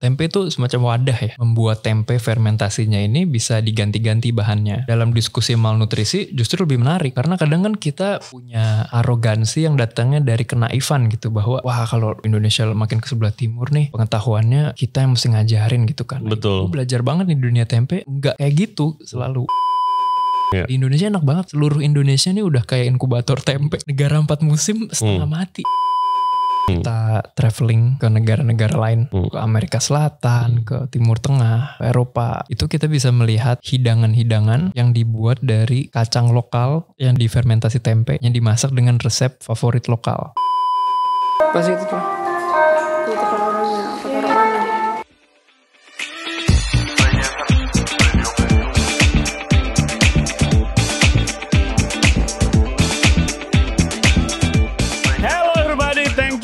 tempe itu semacam wadah ya. Membuat tempe fermentasinya ini bisa diganti-ganti bahannya. Dalam diskusi malnutrisi justru lebih menarik. Karena kadang kan kita punya arogansi yang datangnya dari kenaifan gitu. Bahwa wah kalau Indonesia makin ke sebelah timur nih, pengetahuannya kita yang mesti ngajarin gitu kan. Betul. Gue belajar banget nih dunia tempe. Enggak kayak gitu selalu. Ya. Di Indonesia enak banget. Seluruh Indonesia nih udah kayak inkubator tempe. Negara 4 musim setengah mati. Kita traveling ke negara-negara lain, ke Amerika Selatan, ke Timur Tengah, ke Eropa, itu kita bisa melihat hidangan-hidangan yang dibuat dari kacang lokal yang difermentasi tempe, yang dimasak dengan resep favorit lokal. Pas itu tuh orangnya, pakai orang mana?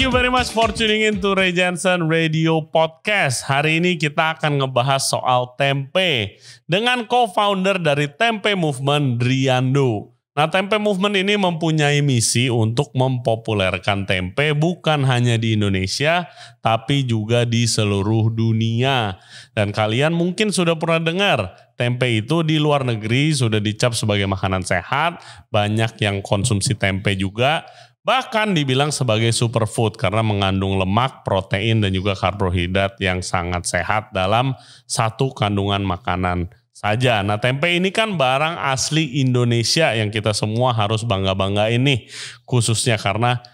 Very much for tuning in to Ray Jensen Radio Podcast. Hari ini kita akan ngebahas soal tempe dengan co-founder dari Tempe Movement, Driando. Nah, Tempe Movement ini mempunyai misi untuk mempopulerkan tempe bukan hanya di Indonesia, tapi juga di seluruh dunia. Dan kalian mungkin sudah pernah dengar, tempe itu di luar negeri sudah dicap sebagai makanan sehat, banyak yang konsumsi tempe juga. Bahkan dibilang sebagai superfood karena mengandung lemak, protein, dan juga karbohidrat yang sangat sehat dalam satu kandungan makanan saja. Nah, tempe ini kan barang asli Indonesia yang kita semua harus bangga-banggain nih. Khususnya karena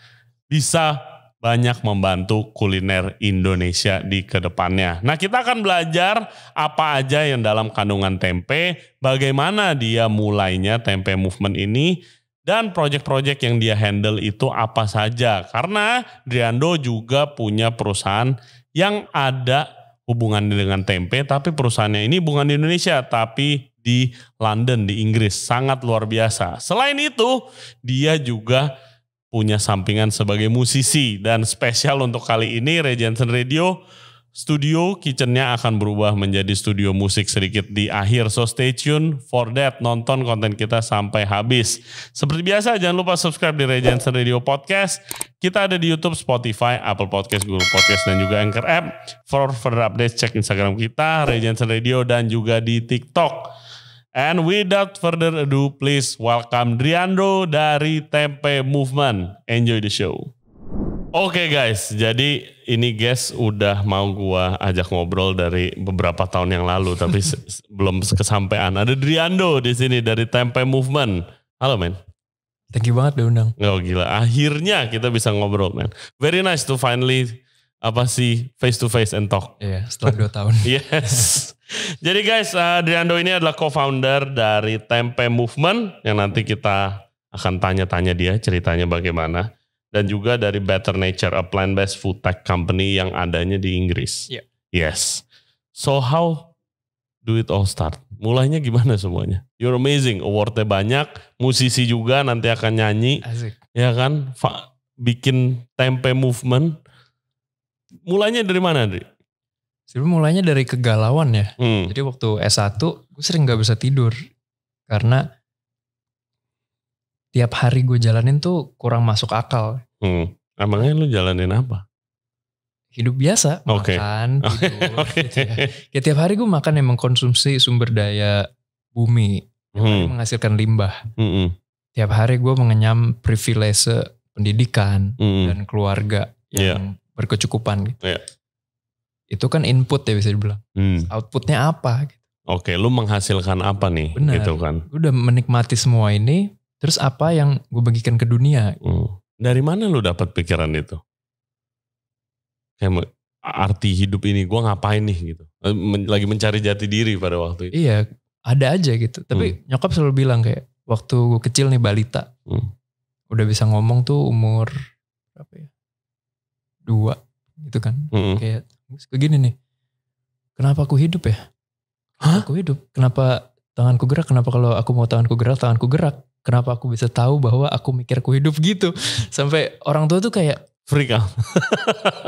bisa banyak membantu kuliner Indonesia di kedepannya. Nah, kita akan belajar apa aja yang dalam kandungan tempe, bagaimana dia mulainya Tempe Movement ini, dan proyek-proyek yang dia handle itu apa saja. Karena Driando juga punya perusahaan yang ada hubungannya dengan tempe, tapi perusahaannya ini bukan di Indonesia, tapi di London, di Inggris. Sangat luar biasa. Selain itu, dia juga punya sampingan sebagai musisi. Dan spesial untuk kali ini, Ray Jensen Radio Studio kitchennya akan berubah menjadi studio musik sedikit di akhir. So stay tune for that. Nonton konten kita sampai habis. Seperti biasa jangan lupa subscribe di Ray Jensen Radio Podcast. Kita ada di YouTube, Spotify, Apple Podcast, Google Podcast, dan juga Anchor App. For further updates cek Instagram kita, Ray Jensen Radio, dan juga di TikTok. And without further ado, please welcome Driando dari Tempe Movement. Enjoy the show. Oke guys, jadi ini guys udah mau gua ajak ngobrol dari beberapa tahun yang lalu, tapi belum kesampaian. Ada Driando di sini dari Tempe Movement. Halo men. Thank you banget udah undang. Oh gila, akhirnya kita bisa ngobrol men. Very nice to finally face to face and talk. Iya, setelah 2 tahun. Yes. Jadi guys, Driando ini adalah co-founder dari Tempe Movement yang nanti kita akan tanya-tanya dia ceritanya bagaimana. Dan juga dari Better Nature, a plant-based food tech company yang adanya di Inggris. Yeah. Yes. So how do it all start? Mulainya gimana semuanya? You're amazing, awardnya banyak, musisi juga nanti akan nyanyi. Asik. Ya kan, bikin Tempe Movement. Mulainya dari mana, Dri? Sebenarnya mulainya dari kegalauan ya. Jadi waktu S1 gue sering gak bisa tidur. Karena tiap hari gue jalanin tuh kurang masuk akal. Emangnya lu jalanin apa? Hidup biasa, makan, tidur. Gitu ya. Kayak tiap hari gue makan yang mengkonsumsi sumber daya bumi. Yang menghasilkan limbah. Tiap hari gue mengenyam privilege pendidikan dan keluarga yang berkecukupan gitu. Yeah. Itu kan input ya bisa dibilang. Outputnya apa? Gitu. Oke, lu menghasilkan apa nih? Benar. Gitu kan. Gue udah menikmati semua ini. Terus apa yang gue bagikan ke dunia? Dari mana lu dapat pikiran itu? Kayak arti hidup ini gue ngapain nih gitu. Lagi mencari jati diri pada waktu itu. Iya, ada aja gitu. Tapi nyokap selalu bilang kayak waktu gue kecil nih balita. Udah bisa ngomong tuh umur berapa ya? 2 gitu kan. Kayak begini nih. Kenapa aku hidup ya? Aku hidup. Kenapa tanganku gerak? Kenapa kalau aku mau tanganku gerak? Kenapa aku bisa tahu bahwa aku mikir aku hidup gitu. Sampai orang tua tuh kayak freak out.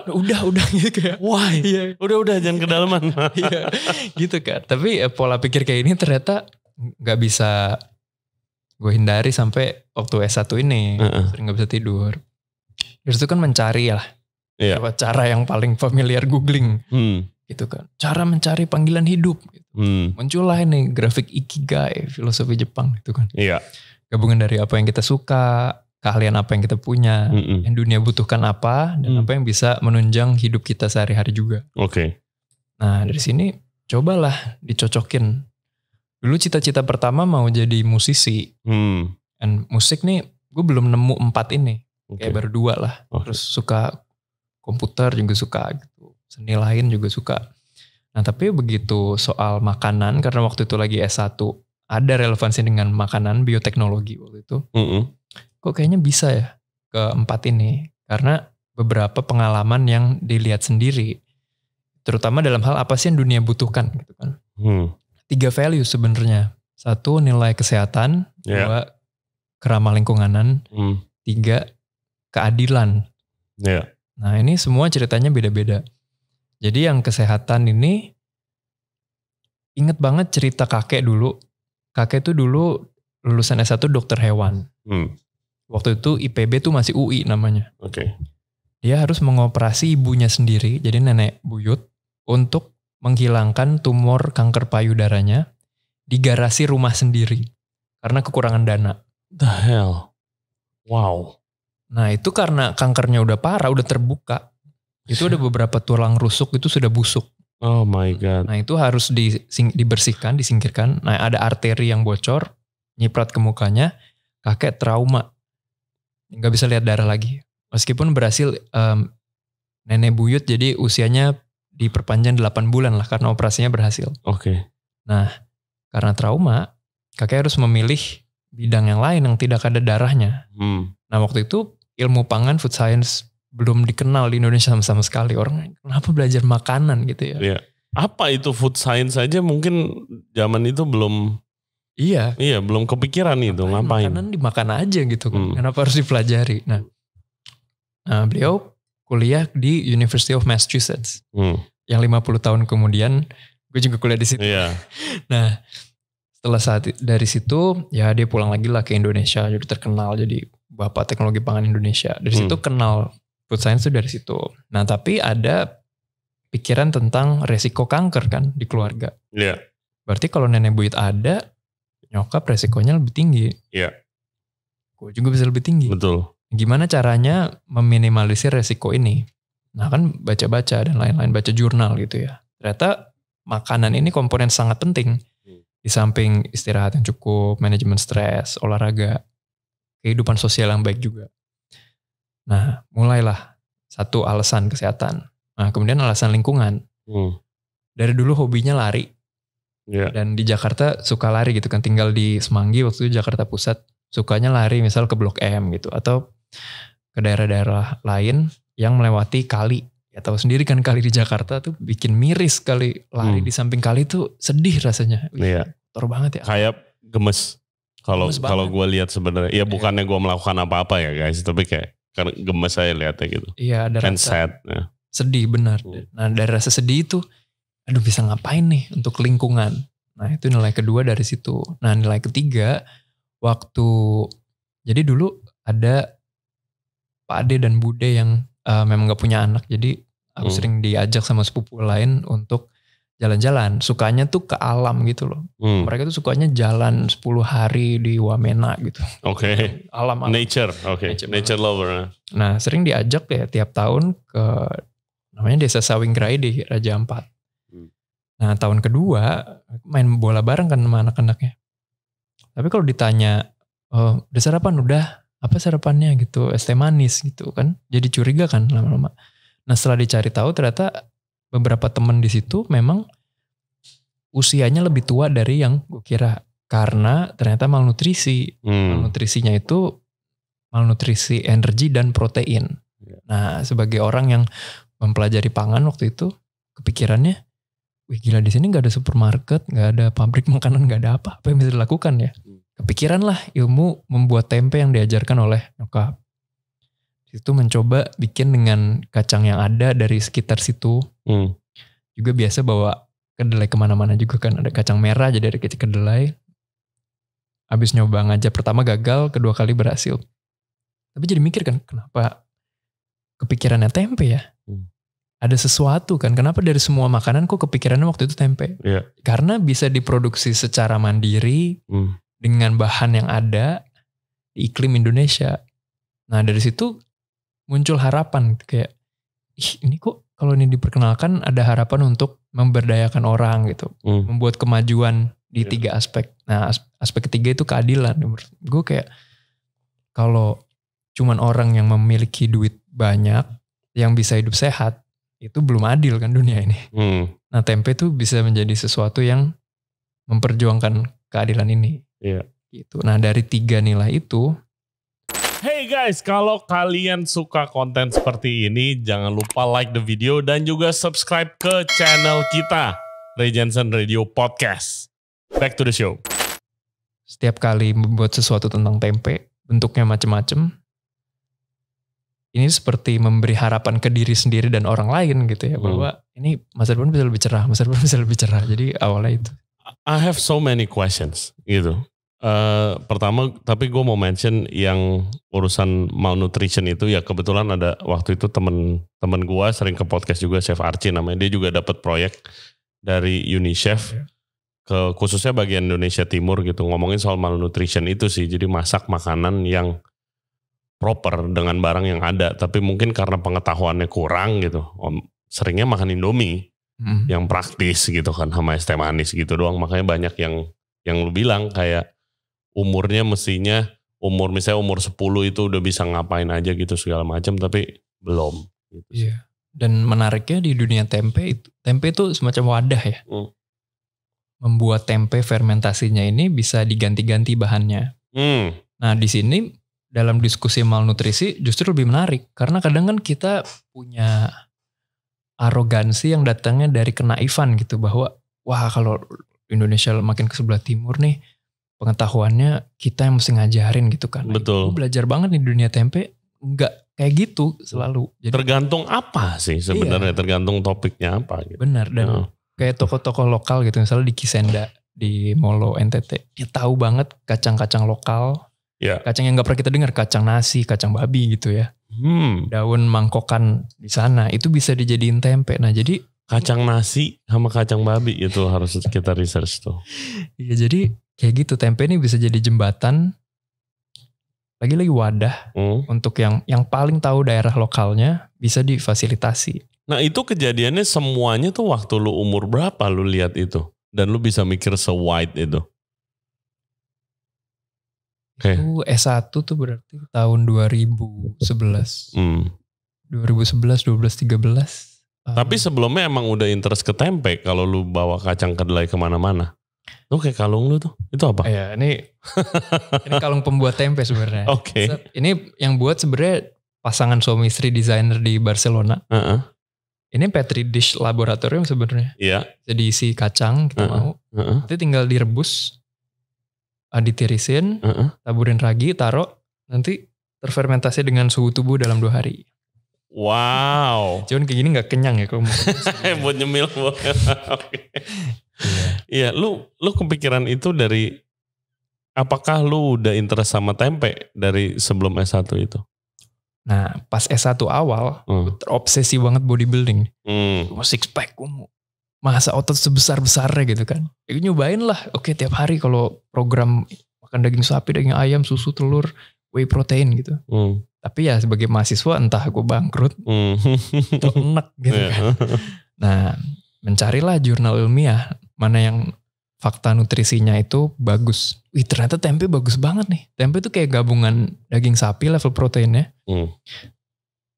udah gitu kayak. Why? Iya. Udah jangan kedalaman. Iya gitu kan. Tapi pola pikir kayak ini ternyata gak bisa gue hindari sampai waktu S1 ini. Sering gak bisa tidur. Terus itu kan mencari lah. Cara yang paling familiar googling. gitu kan. Cara mencari panggilan hidup. Gitu. Muncullah ini grafik Ikigai, filosofi Jepang gitu kan. Iya. Gabungan dari apa yang kita suka, keahlian apa yang kita punya, yang dunia butuhkan apa, dan apa yang bisa menunjang hidup kita sehari-hari juga. Oke. Nah dari sini cobalah dicocokin. Dulu cita-cita pertama mau jadi musisi. Dan musik nih gue belum nemu 4 ini. Kayak baru 2 lah. Terus suka komputer juga suka gitu. Seni lain juga suka. Nah tapi begitu soal makanan, karena waktu itu lagi S1, ada relevansi dengan makanan, bioteknologi waktu itu. Kok kayaknya bisa ya ke 4 ini. Karena beberapa pengalaman yang dilihat sendiri. Terutama dalam hal apa sih yang dunia butuhkan gitu kan. 3 value sebenarnya. 1 nilai kesehatan, 2 keramah lingkunganan, 3 keadilan. Nah ini semua ceritanya beda-beda. Jadi yang kesehatan ini, inget banget cerita kakek dulu. Kakek tuh dulu lulusan S1 dokter hewan. Waktu itu IPB tuh masih UI namanya. Dia harus mengoperasi ibunya sendiri, jadi nenek buyut, untuk menghilangkan tumor kanker payudaranya di garasi rumah sendiri. Karena kekurangan dana. The hell? Wow. Nah itu karena kankernya udah parah, udah terbuka. Itu ada beberapa tulang rusuk itu sudah busuk. Oh my God. Nah itu harus dibersihkan, disingkirkan. Nah ada arteri yang bocor, nyiprat ke mukanya, kakek trauma. Gak bisa lihat darah lagi. Meskipun berhasil nenek buyut jadi usianya diperpanjang 8 bulan lah karena operasinya berhasil. Nah karena trauma, kakek harus memilih bidang yang lain yang tidak ada darahnya. Nah waktu itu ilmu pangan, food science belum dikenal di Indonesia sama sekali. Orang kenapa belajar makanan gitu ya. Iya. Apa itu food science aja mungkin zaman itu belum. Iya belum kepikiran itu ngapain. Makanan dimakan aja gitu kan. Kenapa harus dipelajari. Nah beliau kuliah di University of Massachusetts. Yang 50 tahun kemudian gue juga kuliah di situ. Nah setelah dari situ ya dia pulang lagi lah ke Indonesia. Jadi terkenal jadi bapak teknologi pangan Indonesia. Dari situ kenal food science itu dari situ. Nah tapi ada pikiran tentang resiko kanker kan di keluarga. Berarti kalau nenek buyut ada, nyokap resikonya lebih tinggi. Gue juga bisa lebih tinggi. Betul. Gimana caranya meminimalisir resiko ini? Nah kan baca-baca dan lain-lain, baca jurnal gitu ya. Ternyata makanan ini komponen sangat penting. Di samping istirahat yang cukup, manajemen stres, olahraga, kehidupan sosial yang baik juga. Nah mulailah 1 alasan kesehatan. Nah kemudian alasan lingkungan. Dari dulu hobinya lari. Dan di Jakarta suka lari gitu kan. Tinggal di Semanggi waktu itu Jakarta Pusat. Sukanya lari misal ke Blok M gitu. Atau ke daerah-daerah lain yang melewati kali. Ya tahu sendiri kan kali di Jakarta tuh bikin miris kali. Lari di samping kali tuh sedih rasanya. Kotor banget ya. Kayak gemes. Kalau gue lihat sebenarnya. Ya bukannya gue melakukan apa-apa ya guys. Tapi kayak karena gemes saya lihatnya gitu. Iya ada rasa sad, sedih benar. Nah dari rasa sedih itu, aduh bisa ngapain nih untuk lingkungan. Nah itu nilai kedua dari situ. Nah nilai ketiga, jadi dulu ada Pak Ade dan Bude yang memang gak punya anak. Jadi aku sering diajak sama sepupu lain untuk jalan-jalan. Sukanya tuh ke alam gitu loh. Mereka tuh sukanya jalan 10 hari di Wamena gitu. Alam. Nature. Nature lover. Nah sering diajak ya tiap tahun ke namanya Desa Sawingrai di Raja Ampat. Nah tahun kedua main bola bareng kan sama anak-anaknya. Tapi kalau ditanya, udah sarapan? Udah. Apa sarapannya gitu? Es teh manis gitu kan. Jadi curiga kan lama-lama. Nah setelah dicari tahu ternyata beberapa teman di situ memang usianya lebih tua dari yang gue kira. Karena ternyata malnutrisi. Malnutrisinya itu malnutrisi energi dan protein. Nah sebagai orang yang mempelajari pangan waktu itu, kepikirannya, wih gila di sini gak ada supermarket, gak ada pabrik makanan, gak ada apa yang bisa dilakukan ya. Kepikiran lah ilmu membuat tempe yang diajarkan oleh nyokap. Itu mencoba bikin dengan kacang yang ada dari sekitar situ. Juga biasa bawa kedelai kemana-mana juga kan. Ada kacang merah jadi ada kecil kedelai. Habis nyoba ngajak pertama gagal, kedua kali berhasil. Tapi jadi mikir kan kenapa kepikirannya tempe ya. ada sesuatu kan. Kenapa dari semua makanan kok kepikirannya waktu itu tempe? Iya. Karena bisa diproduksi secara mandiri dengan bahan yang ada di iklim Indonesia. Nah dari situ muncul harapan kayak, ini kok kalau ini diperkenalkan ada harapan untuk memberdayakan orang gitu, membuat kemajuan di 3 aspek. Nah aspek ketiga itu keadilan. Gue kayak kalau cuman orang yang memiliki duit banyak yang bisa hidup sehat, itu belum adil kan dunia ini. Nah tempe tuh bisa menjadi sesuatu yang memperjuangkan keadilan ini. Iya. Gitu. Nah dari 3 nilai itu. Hey guys, kalau kalian suka konten seperti ini, jangan lupa like the video dan juga subscribe ke channel kita, Ray Jensen Radio Podcast. Back to the show. Setiap kali membuat sesuatu tentang tempe, bentuknya macam-macam. Ini seperti memberi harapan ke diri sendiri dan orang lain gitu ya. Bahwa ini masa depan bisa lebih cerah, masa depan bisa lebih cerah. Jadi awalnya itu. I have so many questions gitu. Pertama, tapi gue mau mention yang urusan malnutrition itu ya, kebetulan ada waktu itu temen gue sering ke podcast juga, Chef Archie namanya. Dia juga dapat proyek dari UNICEF ke khususnya bagian Indonesia Timur gitu, ngomongin soal malnutrition itu sih. Jadi masak makanan yang proper dengan barang yang ada, tapi mungkin karena pengetahuannya kurang gitu, seringnya makan Indomie yang praktis gitu kan, sama es teh manis gitu doang. Makanya banyak yang lu bilang kayak umurnya mestinya misalnya umur 10 itu udah bisa ngapain aja gitu segala macam, tapi belum gitu. Iya. Dan menariknya di dunia tempe itu semacam wadah ya. Membuat tempe fermentasinya ini bisa diganti-ganti bahannya. Nah di sini dalam diskusi malnutrisi justru lebih menarik. Karena kadang kan kita punya arogansi yang datangnya dari kenaifan gitu. Bahwa wah kalau Indonesia makin ke sebelah timur nih, pengetahuannya kita yang mesti ngajarin gitu kan. Betul. Gue belajar banget nih dunia tempe. Enggak kayak gitu selalu. Jadi, tergantung apa sih sebenarnya, tergantung topiknya apa gitu. Benar, dan kayak tokoh-tokoh lokal gitu. Misalnya di Kisenda, di Molo, NTT. Dia tahu banget kacang-kacang lokal. Ya. Kacang yang gak pernah kita dengar, kacang nasi, kacang babi gitu ya. Daun mangkokan di sana, itu bisa dijadiin tempe. Nah jadi kacang nasi sama kacang babi itu harus kita research tuh. Iya jadi kayak gitu, tempe ini bisa jadi jembatan, lagi-lagi wadah untuk yang paling tahu daerah lokalnya bisa difasilitasi. Nah itu kejadiannya semuanya tuh waktu lu umur berapa lu lihat itu? Dan lu bisa mikir se-wide itu? Itu S1 tuh berarti tahun 2011. 2011, 12, 13. Tapi sebelumnya emang udah interest ke tempe kalau lu bawa kacang kedelai kemana-mana. Lu kayak kalung lu tuh, itu apa? Iya ini kalung pembuat tempe sebenarnya. Oke. Ini yang buat sebenarnya pasangan suami istri desainer di Barcelona. Ini Petri Dish Laboratorium sebenarnya. Iya. Jadi isi kacang kita mau. Nanti tinggal direbus, ditirisin, taburin ragi, taruh, nanti terfermentasi dengan suhu tubuh dalam 2 hari. Wow. Cuman kayak gini gak kenyang ya kalau mau. Buat nyemil. Iya, lu kepikiran itu dari, apakah lu udah interest sama tempe dari sebelum S1 itu? Nah pas S1 awal, terobsesi banget bodybuilding. Mau six pack, gue mau masa otot sebesar-besarnya gitu kan. Ya nyobain lah, oke tiap hari kalau program makan daging sapi, daging ayam, susu, telur, whey protein gitu. Tapi ya sebagai mahasiswa entah gue bangkrut atau enek gitu kan. Nah mencarilah jurnal ilmiah mana yang fakta nutrisinya itu bagus. Wih ternyata tempe bagus banget nih. Tempe itu kayak gabungan daging sapi level proteinnya.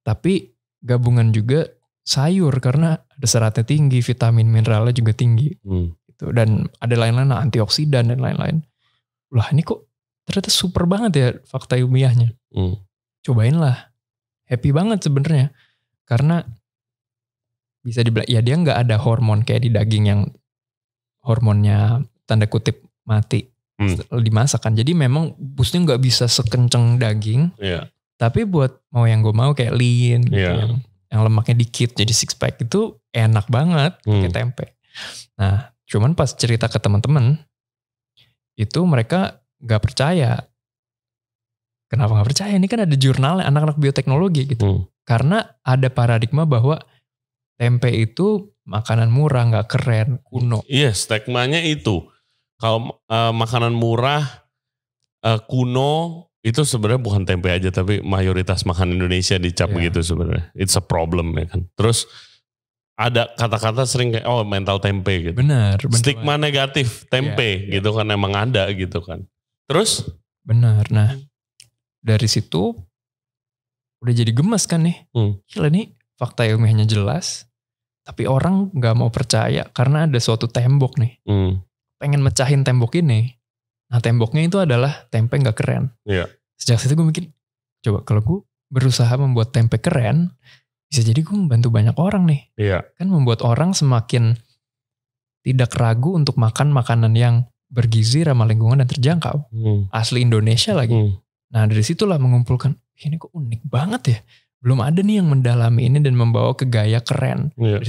Tapi gabungan juga sayur karena ada seratnya tinggi, vitamin mineralnya juga tinggi. Gitu. Dan ada lain-lain antioksidan dan lain-lain. Lah ini kok ternyata super banget ya fakta ilmiahnya. Cobain lah. Happy banget sebenarnya. Karena bisa dibilang ya dia nggak ada hormon kayak di daging yang hormonnya tanda kutip mati dimasak kan. Jadi memang boostnya nggak bisa sekenceng daging. Tapi buat mau yang gue mau kayak lean gitu, yang lemaknya dikit jadi six pack itu enak banget pakai tempe. Nah cuman pas cerita ke teman-teman itu mereka nggak percaya. Kenapa nggak percaya? Ini kan ada jurnalnya anak-anak bioteknologi gitu. Karena ada paradigma bahwa tempe itu makanan murah, nggak keren, kuno. Iya, stigmanya itu. Kalau makanan murah, kuno, itu sebenarnya bukan tempe aja, tapi mayoritas makan Indonesia dicap begitu sebenarnya. It's a problem ya kan. Terus ada kata-kata sering kayak mental tempe gitu. Benar. Stigma negatif tempe gitu kan emang ada gitu kan. Terus? Benar. Nah dari situ udah jadi gemes kan nih. Gila nih fakta ilmiahnya jelas. Tapi orang gak mau percaya karena ada suatu tembok nih. Pengen mecahin tembok ini. Nah temboknya itu adalah tempe gak keren. Iya. Sejak situ gue mikir, coba kalau gue berusaha membuat tempe keren, bisa jadi gue membantu banyak orang nih. Iya. Kan membuat orang semakin tidak ragu untuk makan makanan yang bergizi, ramah lingkungan dan terjangkau. Asli Indonesia lagi. Nah dari situlah mengumpulkan, ini kok unik banget ya. Belum ada nih yang mendalami ini dan membawa ke gaya keren. Iya.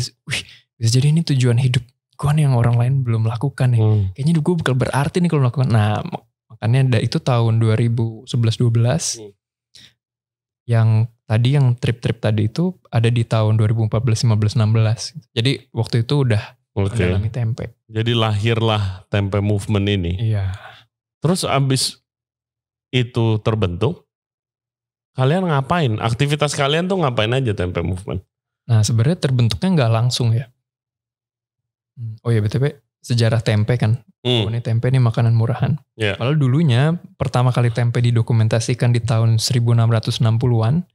Bisa jadi ini tujuan hidup gue nih yang orang lain belum lakukan nih. Kayaknya hidup gue bakal berarti nih kalau melakukan. Nah makanya itu tahun 2011-12. Yang tadi yang trip-trip tadi itu ada di tahun 2014-15-16. Jadi waktu itu udah mendalami tempe. Jadi lahirlah tempe movement ini. Iya. Terus abis itu terbentuk, kalian ngapain? Aktivitas kalian tuh ngapain aja tempe movement? Nah sebenarnya terbentuknya nggak langsung ya. Oh ya BTW, sejarah tempe kan. Ini tempe ini makanan murahan. Padahal dulunya pertama kali tempe didokumentasikan di tahun 1660-an.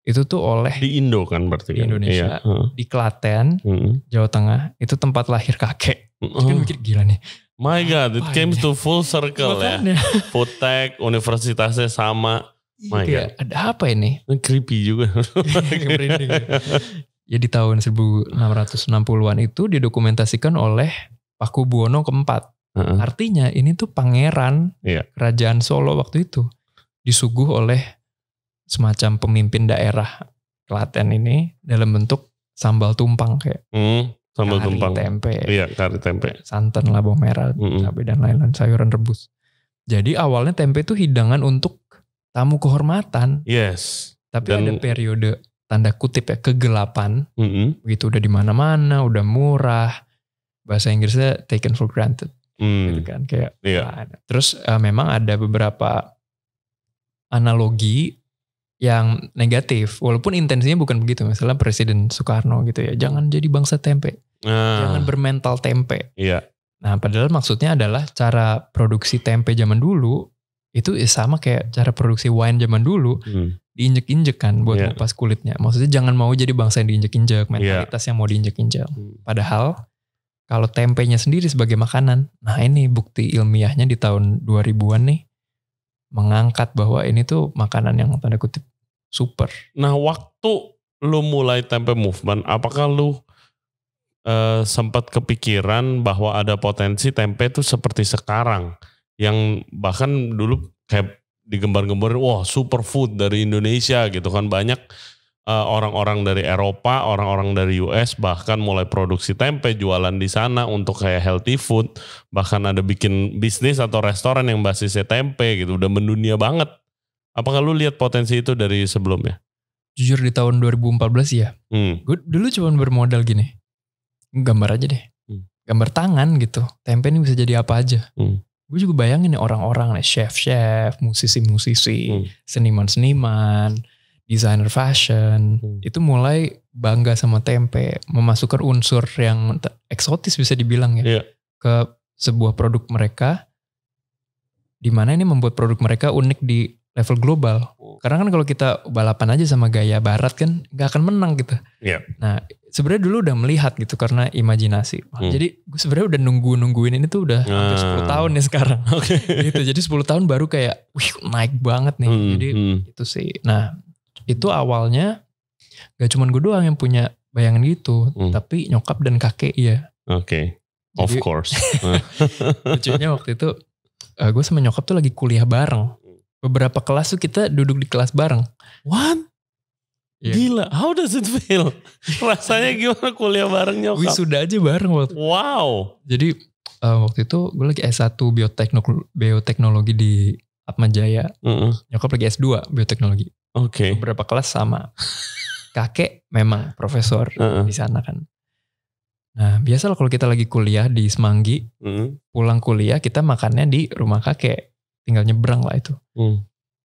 Itu tuh oleh di Indo kan berarti di Indonesia, di Klaten, Jawa Tengah. Itu tempat lahir kakek. Kan mikir gila nih. My God, it came to full circle ya. Foodtech, universitasnya sama. My God. Ada apa ini? Creepy juga. Ya di tahun 1660-an itu didokumentasikan oleh Paku Buwono keempat. Artinya ini tuh pangeran kerajaan Solo waktu itu disuguh oleh semacam pemimpin daerah Klaten ini dalam bentuk sambal tumpang kayak sambal kari tumpang tempe, kari tempe, santan, bawang merah, cabai dan lain-lain, sayuran rebus. Jadi awalnya tempe itu hidangan untuk tamu kehormatan. Yes. Tapi ada periode tanda kutip ya kegelapan. Begitu udah di mana-mana, udah murah. Bahasa Inggrisnya taken for granted. Gitu kan kayak. Terus memang ada beberapa analogi yang negatif, walaupun intensinya bukan begitu. Misalnya Presiden Soekarno gitu ya, jangan jadi bangsa tempe, jangan bermental tempe. Nah padahal maksudnya adalah cara produksi tempe zaman dulu itu sama kayak cara produksi wine zaman dulu, diinjek-injek kan buat ngupas kulitnya. Maksudnya jangan mau jadi bangsa yang diinjek-injek, mentalitas yang mau diinjek-injek. Padahal kalau tempenya sendiri sebagai makanan, nah ini bukti ilmiahnya di tahun 2000-an nih, mengangkat bahwa ini tuh makanan yang tanda kutip super. Nah waktu lu mulai tempe movement, apakah lu sempat kepikiran bahwa ada potensi tempe tuh seperti sekarang? Yang bahkan dulu kayak digembar-gembarin, wah superfood dari Indonesia gitu kan. Banyak orang-orang dari Eropa, orang-orang dari US bahkan mulai produksi tempe, jualan di sana untuk kayak healthy food. Bahkan ada bikin bisnis atau restoran yang basisnya tempe gitu. Udah mendunia banget. Apakah lu lihat potensi itu dari sebelumnya? Jujur di tahun 2014 ya. Gue dulu cuma bermodal gini. Gambar aja deh. Gambar tangan gitu. Tempe ini bisa jadi apa aja. Gue juga bayangin nih orang-orang nih, chef-chef, musisi-musisi, seniman-seniman, desainer fashion, itu mulai bangga sama tempe, memasukkan unsur yang eksotis bisa dibilang ya, ke sebuah produk mereka, di mana ini membuat produk mereka unik di level global. Karena kan kalau kita balapan aja sama gaya barat kan gak akan menang gitu. Nah sebenarnya dulu udah melihat gitu karena imajinasi. Jadi gue sebenarnya udah nungguin ini tuh udah hampir 10 tahun nih sekarang. Gitu. Jadi 10 tahun baru kayak naik banget nih. Jadi itu sih. Nah itu awalnya gak cuman gue doang yang punya bayangan gitu. Tapi nyokap dan kakek iya. Of course. Lucunya waktu itu gue sama nyokap tuh lagi kuliah bareng. Beberapa kelas tuh kita duduk di kelas bareng. What? Gila, how does it feel? Rasanya gimana kuliah bareng nyokap? Wisuda aja bareng waktu. Wow. Jadi waktu itu gue lagi S1 bioteknologi di Atmajaya. Nyokap lagi S2 bioteknologi. Beberapa kelas sama. kakek memang profesor di sana kan. Nah biasa lah kalau kita lagi kuliah di Semanggi, pulang kuliah kita makannya di rumah kakek, tinggal nyebrang lah itu.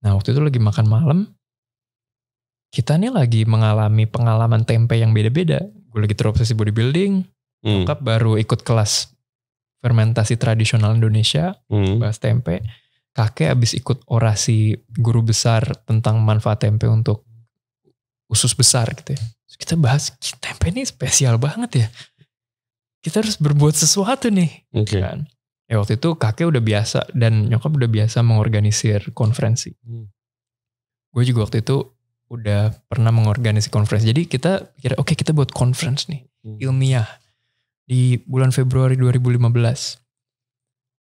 Nah waktu itu lagi makan malam, kita nih lagi mengalami pengalaman tempe yang beda-beda. Gue lagi terobsesi bodybuilding, nyokap baru ikut kelas fermentasi tradisional Indonesia, bahas tempe. Kakek abis ikut orasi guru besar tentang manfaat tempe untuk usus besar gitu ya. Terus kita bahas, tempe ini spesial banget ya. Kita harus berbuat sesuatu nih. Kan? Ya waktu itu kakek udah biasa dan nyokap udah biasa mengorganisir konferensi. Gue juga waktu itu udah pernah mengorganisir konferensi. Jadi kita pikir oke, kita buat conference nih, ilmiah di bulan Februari 2015.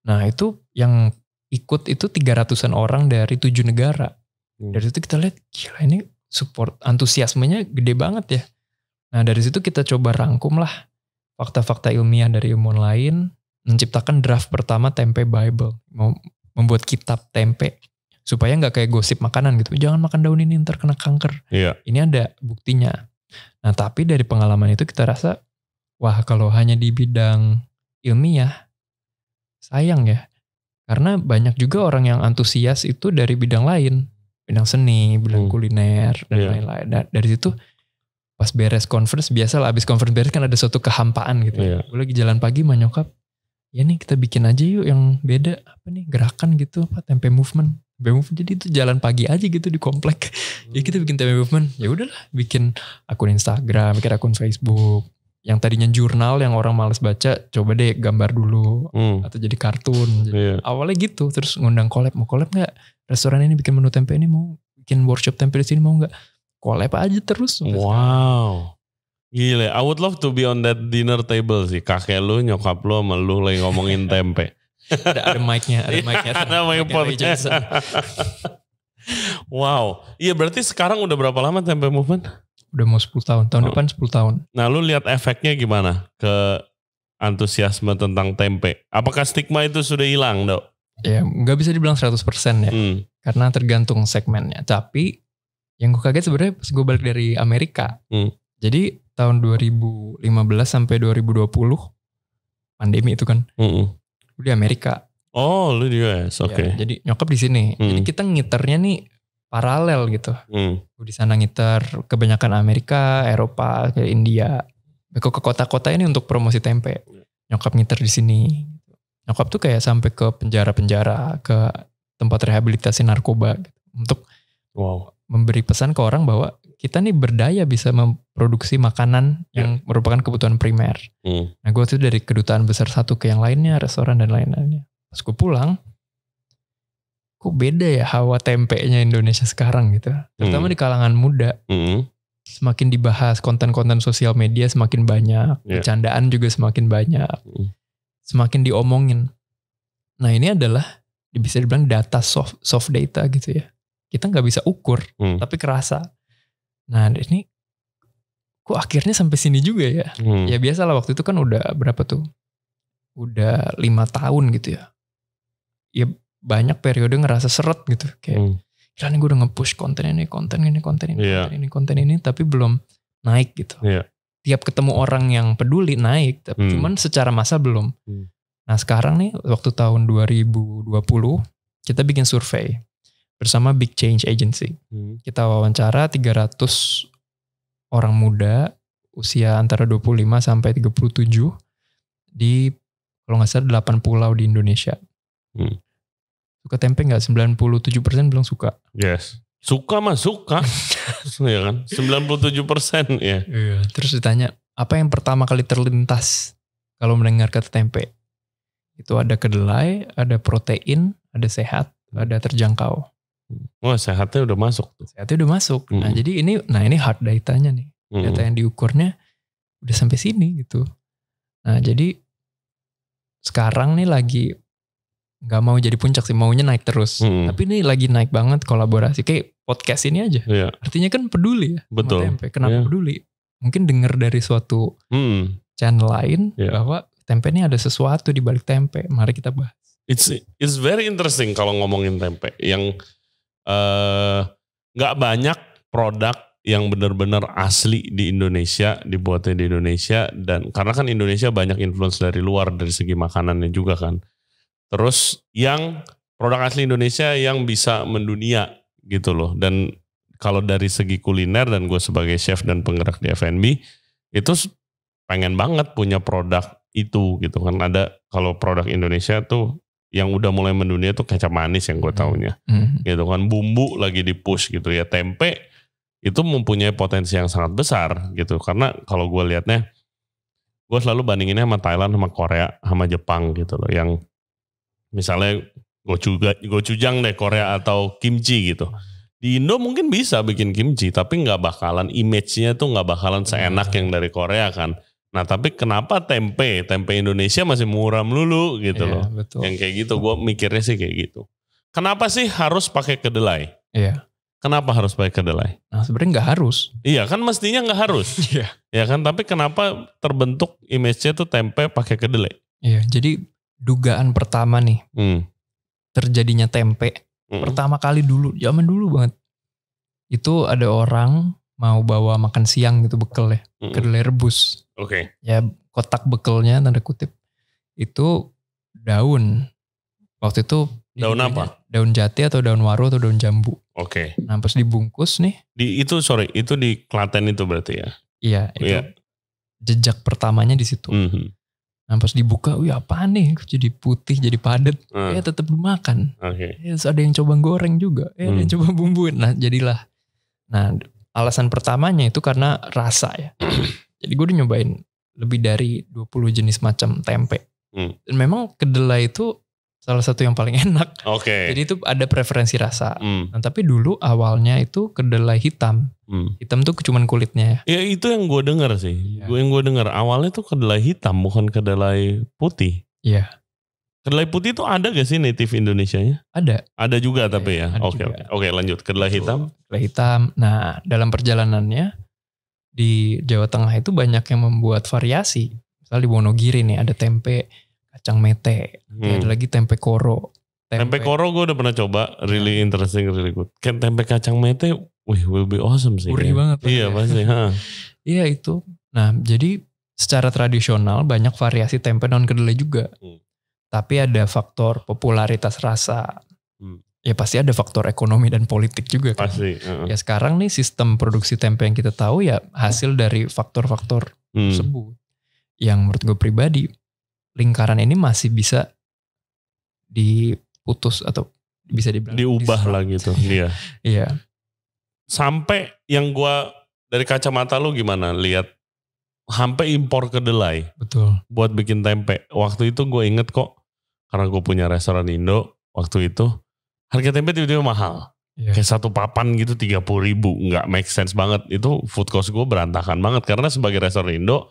Nah itu yang ikut itu 300-an orang dari 7 negara. Dari situ kita lihat, gila ini support, antusiasmenya gede banget ya. Nah dari situ kita coba rangkum lah fakta-fakta ilmiah dari ilmuwan lain, menciptakan draft pertama Tempe Bible. Mau membuat kitab tempe, supaya gak kayak gosip makanan gitu. Jangan makan daun ini ntar kena kanker. Ini ada buktinya. Nah tapi dari pengalaman itu kita rasa, wah kalau hanya di bidang ilmiah, sayang ya. Karena banyak juga orang yang antusias itu dari bidang lain. Bidang seni, bidang kuliner, dan lain-lain. Nah, dari situ pas beres conference, biasa lah abis conference beres kan ada suatu kehampaan gitu. Gue lagi jalan pagi sama nyokap, ya nih kita bikin aja yuk yang beda. Apa nih, gerakan gitu, apa tempe movement. Tempe movement jadi itu jalan pagi aja gitu di komplek. Ya kita bikin tempe movement, ya udahlah bikin akun Instagram, bikin akun Facebook. Yang tadinya jurnal yang orang malas baca, coba deh gambar dulu atau jadi kartun. Jadi awalnya gitu, terus ngundang collab, mau collab nggak? Restoran ini bikin menu tempe ini, mau bikin workshop tempe di sini mau nggak? Collab aja terus. Wow, gila. I would love to be on that dinner table sih. Kakek lu, nyokap lu, sama lu lagi ngomongin tempe. ada mic-nya, ada mic-nya. Wow, iya berarti sekarang udah berapa lama Tempe Movement? Udah mau 10 tahun, depan 10 tahun. Nah lu lihat efeknya gimana ke antusiasme tentang tempe? Apakah stigma itu sudah hilang dok? Ya gak bisa dibilang 100% ya. Karena tergantung segmennya. Tapi yang gue kaget sebenarnya pas gue balik dari Amerika. Jadi tahun 2015 sampai 2020 pandemi itu kan. Gue di Amerika. Oh lu di US, oke. Ya, jadi nyokap di sini. Jadi kita ngiternya nih paralel gitu. Gue di sana ngiter kebanyakan Amerika, Eropa, kayak India. Ke kota-kota ini untuk promosi tempe. Nyokap ngiter di sini. Nyokap tuh kayak sampai ke penjara-penjara, ke tempat rehabilitasi narkoba gitu, untuk memberi pesan ke orang bahwa kita nih berdaya bisa memproduksi makanan yang merupakan kebutuhan primer. Nah gue tuh dari kedutaan besar satu ke yang lainnya, restoran dan lain-lainnya. Pas gue pulang, kok beda ya hawa tempenya Indonesia sekarang gitu. Terutama di kalangan muda. Semakin dibahas, konten-konten sosial media semakin banyak. Bercandaan juga semakin banyak. Semakin diomongin. Nah ini adalah bisa dibilang data soft data gitu ya. Kita gak bisa ukur, tapi kerasa. Nah ini kok akhirnya sampai sini juga ya. Ya biasalah waktu itu kan udah berapa tuh. Udah 5 tahun gitu ya. Ya banyak periode ngerasa seret gitu, kayak kira nih gue udah nge-push konten ini, tapi belum naik gitu. Tiap ketemu orang yang peduli naik, tapi cuman secara massa belum. Nah sekarang nih waktu tahun 2020 kita bikin survei bersama Big Change Agency. Kita wawancara 300 orang muda usia antara 25 sampai 37 di kalau nggak salah 8 pulau di Indonesia. Suka tempe gak? 97% bilang suka. Yes. Suka mah suka. Ya kan? 97% ya. Iya. Terus ditanya, apa yang pertama kali terlintas kalau mendengar kata tempe? Itu ada kedelai, ada protein, ada sehat, ada terjangkau. Wah sehatnya udah masuk tuh. Sehatnya udah masuk. Nah jadi ini hard datanya nih. Data yang diukurnya udah sampai sini gitu. Nah jadi sekarang nih lagi gak mau jadi puncak sih, maunya naik terus. Tapi ini lagi naik banget kolaborasi. Kayak podcast ini aja. Artinya kan peduli ya. Betul. Sama tempe. Kenapa peduli? Mungkin dengar dari suatu channel lain bahwa tempe ini ada sesuatu di balik tempe. Mari kita bahas. It's very interesting kalau ngomongin tempe. Yang gak banyak produk yang benar-benar asli di Indonesia, dibuatnya di Indonesia, dan karena kan Indonesia banyak influence dari luar dari segi makanannya juga kan. Terus yang produk asli Indonesia yang bisa mendunia gitu loh. Dan kalau dari segi kuliner dan gue sebagai chef dan penggerak di F&B itu pengen banget punya produk itu gitu kan. Ada kalau produk Indonesia tuh yang udah mulai mendunia tuh kecap manis yang gue taunya gitu kan. Bumbu lagi di push gitu ya. Tempe itu mempunyai potensi yang sangat besar gitu. Karena kalau gue liatnya, gue selalu bandinginnya sama Thailand, sama Korea, sama Jepang gitu loh. Yang misalnya gochujang deh Korea atau kimchi gitu. Di Indo mungkin bisa bikin kimchi, tapi gak bakalan, image-nya tuh gak bakalan seenak yang dari Korea kan. Nah tapi kenapa tempe Indonesia masih murah melulu gitu loh. Betul. Yang kayak gitu, gue mikirnya sih kayak gitu. Kenapa sih harus pakai kedelai? Iya. Kenapa harus pakai kedelai? Nah sebenarnya nggak harus. Iya kan mestinya nggak harus. Iya. Ya kan, tapi kenapa terbentuk image-nya tuh tempe pakai kedelai? Iya, jadi dugaan pertama nih terjadinya tempe pertama kali dulu, zaman dulu banget. Itu ada orang mau bawa makan siang gitu bekal ya, kedelai rebus. Oke. Ya kotak bekelnya tanda kutip itu daun. Waktu itu daun apa? Daun jati atau daun waru atau daun jambu. Oke. Nah pas dibungkus nih. Itu di Klaten itu berarti ya? Iya, itu jejak pertamanya di situ. Nah pas dibuka, wih apaan nih? Jadi putih, jadi padat. Tetap dimakan. Terus ada yang coba goreng juga. Ada yang coba bumbuin. Nah jadilah. Nah alasan pertamanya itu karena rasa ya. Jadi gue udah nyobain lebih dari 20 jenis macam tempe. Dan memang kedelai itu salah satu yang paling enak. Jadi itu ada preferensi rasa. Nah, tapi dulu awalnya itu kedelai hitam. Hitam tuh cuman kulitnya. Ya itu yang gue dengar sih. Yang gue dengar awalnya tuh kedelai hitam bukan kedelai putih. Iya. Kedelai putih itu ada gak sih native Indonesianya? Ada. Ada juga tapi ya. Oke, lanjut. Kedelai hitam. Kedelai hitam. Nah dalam perjalanannya di Jawa Tengah itu banyak yang membuat variasi. Misalnya di Wonogiri nih ada tempe kacang mete, ada lagi tempe koro. Tempe koro gue udah pernah coba, really interesting, really good. Kan tempe kacang mete, will be awesome sih. Gurih banget. Iya pasti. Iya itu. Nah jadi secara tradisional banyak variasi tempe non kedelai juga. Tapi ada faktor popularitas rasa. Ya pasti ada faktor ekonomi dan politik juga kan. Pasti. Ya sekarang nih sistem produksi tempe yang kita tahu ya hasil dari faktor-faktor tersebut. Yang menurut gue pribadi, lingkaran ini masih bisa diputus atau bisa diubah lah gitu. Iya. Iya. Sampai yang gua dari kacamata lu gimana lihat sampai impor kedelai. Betul. Buat bikin tempe. Waktu itu gue inget kok karena gue punya restoran Indo waktu itu harga tempe tiba-tiba mahal. Iya. Kayak satu papan gitu 30.000, nggak make sense banget. Itu food cost gue berantakan banget karena sebagai restoran Indo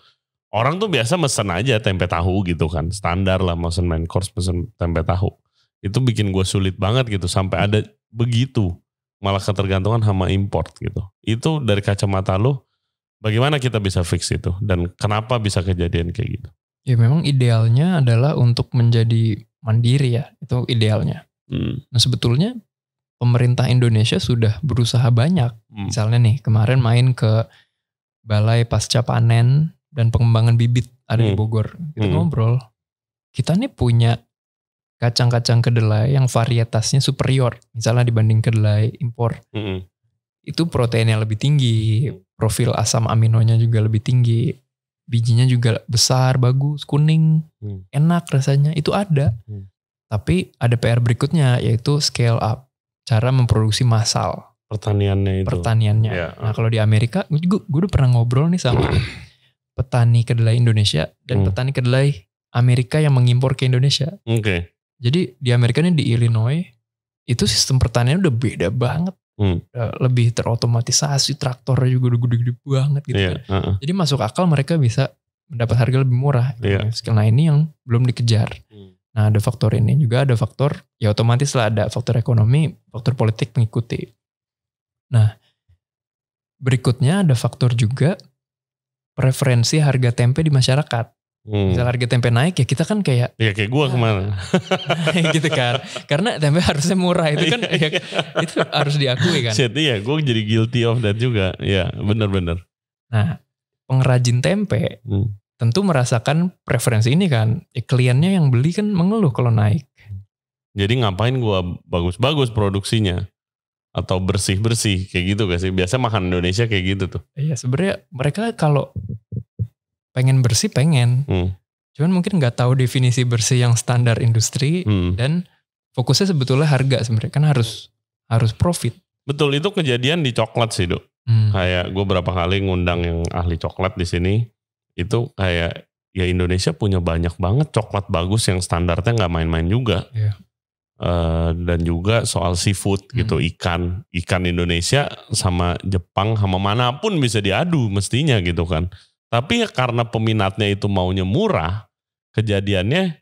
orang tuh biasa mesen aja tempe tahu gitu kan. Standar lah mesen main course mesen tempe tahu. Itu bikin gue sulit banget gitu. Sampai ada begitu. Malah ketergantungan sama import gitu. Itu dari kacamata lo. Bagaimana kita bisa fix itu? Dan kenapa bisa kejadian kayak gitu? Ya memang idealnya adalah untuk menjadi mandiri ya. Itu idealnya. Nah sebetulnya pemerintah Indonesia sudah berusaha banyak. Misalnya nih kemarin main ke Balai Pasca Panen dan Pengembangan Bibit ada di Bogor. Kita ngobrol. Kita nih punya kacang-kacang kedelai yang varietasnya superior. Misalnya dibanding kedelai impor. Itu proteinnya lebih tinggi. Profil asam aminonya juga lebih tinggi. Bijinya juga besar, bagus, kuning. Enak rasanya. Itu ada. Tapi ada PR berikutnya yaitu scale up. Cara memproduksi massal. Pertaniannya itu. Ya. Nah kalau di Amerika, gue udah pernah ngobrol nih sama petani kedelai Indonesia dan petani kedelai Amerika yang mengimpor ke Indonesia. Jadi di Amerika ini di Illinois itu sistem pertanian udah beda banget. Lebih terotomatisasi, traktornya juga udah gede-gede banget gitu kan. Jadi masuk akal mereka bisa mendapat harga lebih murah. Nah ini yang belum dikejar. Nah ada faktor ini juga, ada faktor ya otomatis lah ada faktor ekonomi, faktor politik mengikuti. Nah berikutnya ada faktor juga preferensi harga tempe di masyarakat. Misal harga tempe naik ya kita kan kayak. Ya kayak gue kemarin. Gitu kan. Karena tempe harusnya murah itu kan ya, itu harus diakui kan. Shit, iya gue jadi guilty of that juga. Ya benar-benar. Nah pengrajin tempe tentu merasakan preferensi ini kan. Kliennya yang beli kan mengeluh kalau naik. Jadi ngapain gue bagus-bagus produksinya. Atau bersih-bersih kayak gitu gak sih? Biasa makan Indonesia kayak gitu tuh. Iya sebenarnya mereka kalau pengen bersih pengen. Cuman mungkin gak tahu definisi bersih yang standar industri. Dan fokusnya sebetulnya harga sebenarnya. Kan harus profit. Betul, itu kejadian di coklat sih Dok. Kayak gue berapa kali ngundang yang ahli coklat di sini. Itu kayak ya Indonesia punya banyak banget coklat bagus yang standarnya gak main-main juga. Iya. Dan juga soal seafood gitu, ikan Indonesia sama Jepang sama manapun bisa diadu mestinya gitu kan. Tapi ya karena peminatnya itu maunya murah, kejadiannya